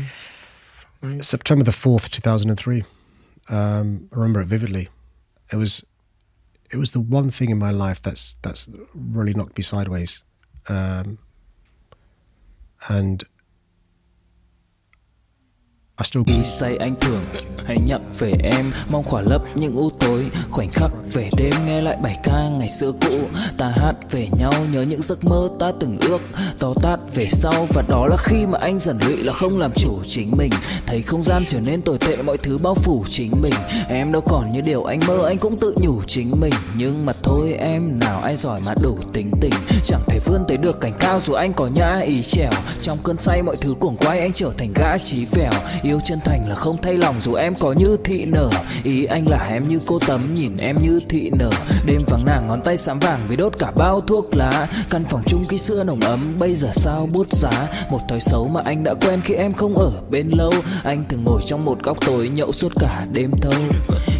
September the 4th, 2003. I remember it vividly. It was the one thing in my life that's really knocked me sideways. And I still say anh thường hãy nhắc về em, mong khỏa lấp những u tối, khoảnh khắc về đêm nghe lại bài ca ngày xưa cũ. Ta hát về nhau nhớ những giấc mơ ta từng ước, to tát về sau. Và đó là khi mà anh dần lụy là không làm chủ chính mình, thấy không gian trở nên tồi tệ, mọi thứ bao phủ chính mình. Em đâu còn như điều anh mơ, anh cũng tự nhủ chính mình. Nhưng mà thôi em, nào ai giỏi mà đủ tính tình, chẳng thể vươn tới được cảnh cao dù anh có nhã ý trèo. Trong cơn say mọi thứ cuồng quay, anh trở thành gã chí phèo. Yêu chân thành là không thay lòng dù em có như thị nở. Ý anh là em như cô tấm, nhìn em như thị nở. Đêm vắng nàng ngón tay xám vàng vì đốt cả bao thuốc lá. Căn phòng chung khi xưa nồng ấm, bây giờ sao bút giá. Một thói xấu mà anh đã quen khi em không ở bên lâu. Anh thường ngồi trong một góc tối nhậu suốt cả đêm thâu.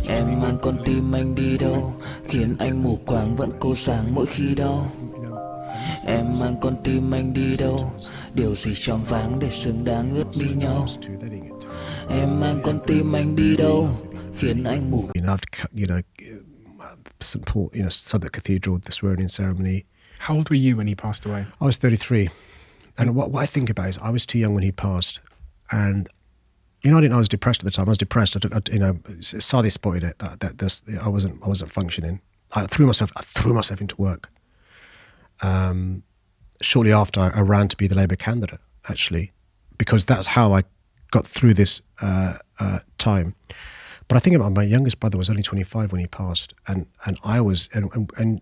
Em mang con tim anh đi đâu, khiến anh mù quáng vẫn cố sáng mỗi khi đau. Em mang con tim anh đi đâu, điều gì choáng váng để xứng đáng ướt mi nhau. Em mang con tim anh đi đâu, khiến anh mù. St Paul, Sadiq Cathedral, the swearing-in ceremony. How old were you when he passed away? I was 33, and what I think about is I was too young when he passed, and I didn't know I was depressed at the time. I was depressed. Sadiq spotted it that I wasn't functioning. I threw myself into work. Shortly after, I ran to be the Labour candidate, actually, because that's how I got through this time. But I think about my youngest brother was only 25 when he passed, and I was, and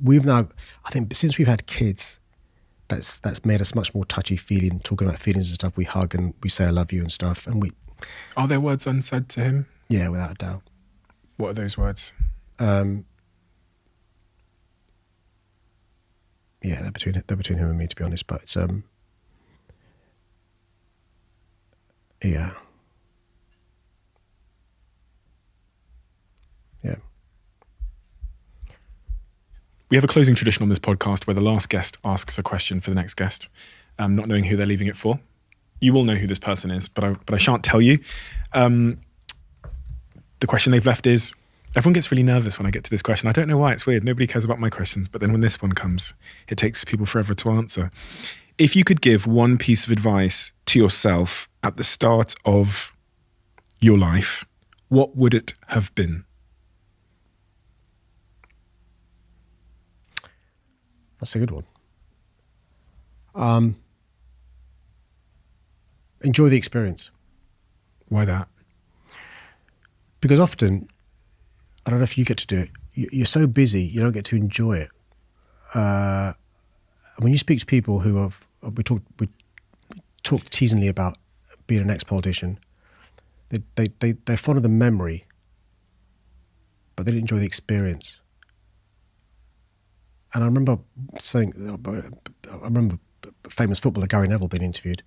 we've now, I think, since we've had kids, that's made us much more touchy-feeling, talking about feelings and stuff. We hug and we say I love you and stuff, and we. Are there words unsaid to him? Yeah, without a doubt. What are those words? Yeah, they're between him and me, to be honest. But it's yeah. We have a closing tradition on this podcast where the last guest asks a question for the next guest, not knowing who they're leaving it for. You will know who this person is, but I shan't tell you. The question they've left is, everyone gets really nervous when I get to this question. I don't know why, it's weird. Nobody cares about my questions, but then when this one comes, it takes people forever to answer. If you could give one piece of advice to yourself at the start of your life, what would it have been? That's a good one. Enjoy the experience. Why that? Because often, I don't know if you get to do it, you're so busy, you don't get to enjoy it. When you speak to people who have, we talk teasingly about being an ex-politician, they're fond of the memory, but they didn't enjoy the experience. And I remember a famous footballer, Gary Neville, being interviewed,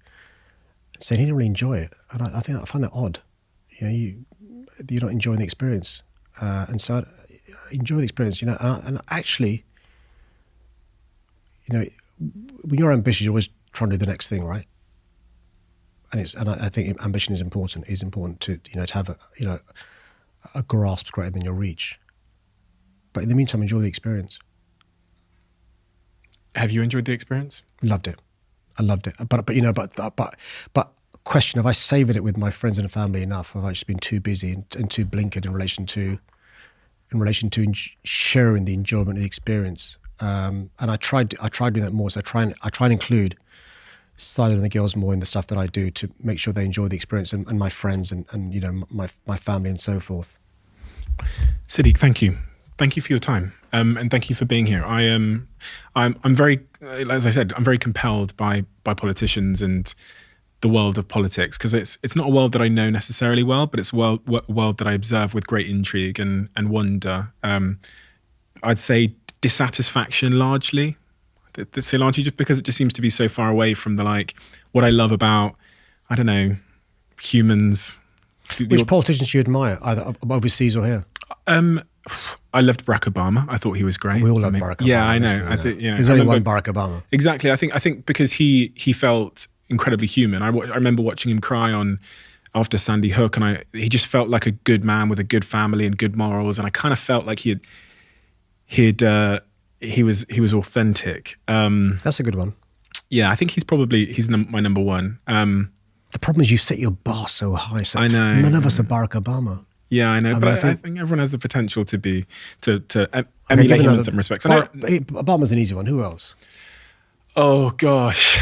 saying he didn't really enjoy it. And I find that odd. You're not enjoying the experience. And so enjoy the experience, and actually, when you're ambitious, you're always trying to do the next thing, right? and I think ambition is important. It is important to to have a grasp greater than your reach. But in the meantime, enjoy the experience. Have you enjoyed the experience? Loved it. I loved it. But question: have I savoured it with my friends and family enough? Have I just been too busy and too blinkered in relation to sharing the enjoyment of the experience? And I tried doing that more. So I try and include Silent and the girls more in the stuff that I do to make sure they enjoy the experience, and my friends and my family and so forth. Sadiq, thank you. Thank you for your time, and thank you for being here. I'm very, as I said, I'm very compelled by politicians and the world of politics, because it's not a world that I know necessarily well, but it's a world that I observe with great intrigue and wonder. I'd say dissatisfaction largely. Say largely just because it just seems to be so far away from what I love about, I don't know, humans. Which politicians do you admire, either overseas or here? I loved Barack Obama. I thought he was great. We all love Barack Obama. Yeah, I know. I think there's only one Barack Obama. Exactly. I think because he felt incredibly human. I remember watching him cry after Sandy Hook, and he just felt like a good man with a good family and good morals, and I kind of felt like he was authentic. That's a good one. Yeah, I think he's my number one. The problem is you set your bar so high. So I know. None of us are Barack Obama. Yeah, I know, I think everyone has the potential to emulate him in some respects. Obama's an easy one. Who else? Oh gosh,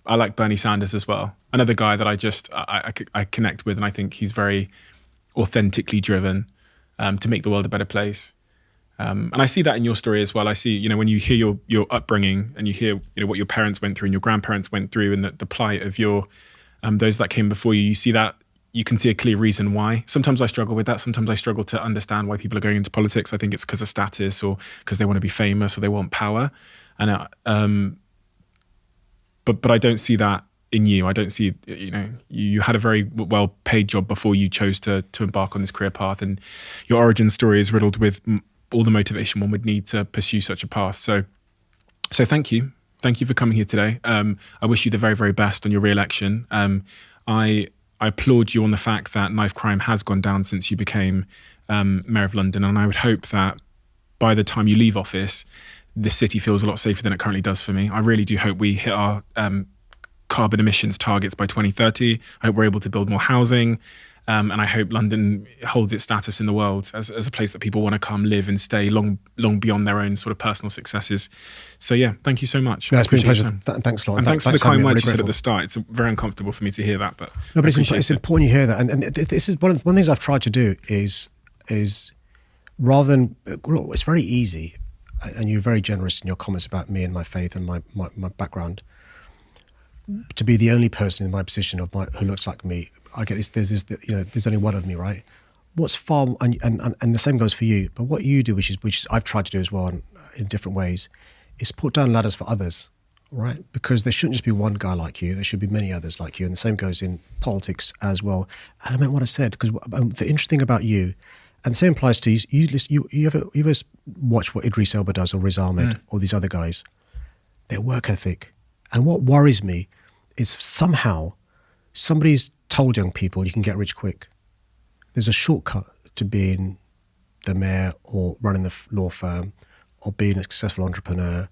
I like Bernie Sanders as well. Another guy that I connect with, and I think he's very authentically driven to make the world a better place. And I see that in your story as well. I see, when you hear your upbringing and you hear, what your parents went through and your grandparents went through, and the plight of those that came before you. You see that, you can see a clear reason why. Sometimes I struggle with that. Sometimes I struggle to understand why people are going into politics. I think it's because of status, or because they want to be famous, or they want power. And but I don't see that in you. I don't see, you had a very well-paid job before you chose to embark on this career path, and your origin story is riddled with all the motivation one would need to pursue such a path. So thank you. Thank you for coming here today. I wish you the very, very best on your re-election. I applaud you on the fact that knife crime has gone down since you became Mayor of London, and I would hope that by the time you leave office, the city feels a lot safer than it currently does for me. I really do hope we hit our carbon emissions targets by 2030. I hope we're able to build more housing. And I hope London holds its status in the world as a place that people want to come, live and stay long beyond their own sort of personal successes. So yeah, thank you so much. Yeah, it's been a pleasure. Thanks a lot. And thanks for the kind words you said at the start. It's very uncomfortable for me to hear that, but it's important you hear that. And this is one of the things I've tried to do is rather than, look, it's very easy, and you're very generous in your comments about me and my faith and my background, to be the only person in my position who looks like me. I get this. There's only one of me, right? What's far and the same goes for you. But what you do, which I've tried to do as well in different ways, is put down ladders for others, right? Because there shouldn't just be one guy like you. There should be many others like you, and the same goes in politics as well. And I meant what I said, because the interesting thing about you, and the same applies to you. You ever watch what Idris Elba does, or Riz Ahmed, or these other guys? Their work ethic. And what worries me is somehow somebody's told young people you can get rich quick. There's a shortcut to being the mayor, or running the law firm, or being a successful entrepreneur,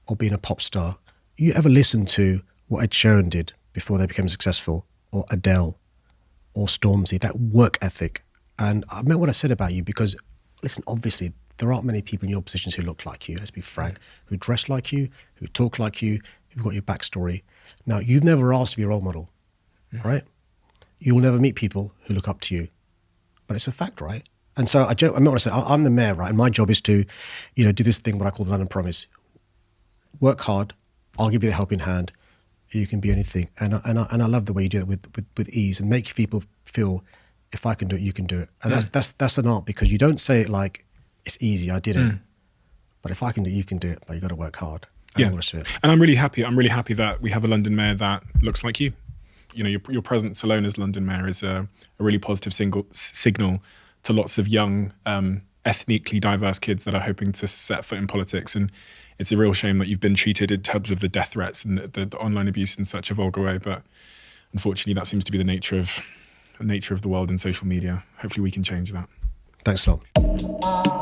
or being a pop star. You ever listen to what Ed Sheeran did before they became successful, or Adele, or Stormzy? That work ethic. And I meant what I said about you, because, listen, obviously, there aren't many people in your positions who look like you, let's be frank, who dress like you, who talk like you, who've got your backstory. Now, you've never asked to be a role model, right? You'll never meet people who look up to you. But it's a fact, right? And so I'm not going to say, I'm the mayor, right? And my job is to, do this thing, what I call the London Promise. Work hard. I'll give you the helping hand. You can be anything. And I love the way you do it with ease, and make people feel, if I can do it, you can do it. And that's an art, because you don't say it like, it's easy, I did it. But if I can do it, you can do it. But you got to work hard. And I'm really happy. I'm really happy that we have a London mayor that looks like you. Your presence alone as London mayor is a really positive signal to lots of young ethnically diverse kids that are hoping to set foot in politics. And it's a real shame that you've been treated in terms of the death threats and the online abuse in such a vulgar way. But unfortunately, that seems to be the nature of the world in social media. Hopefully we can change that. Thanks a lot.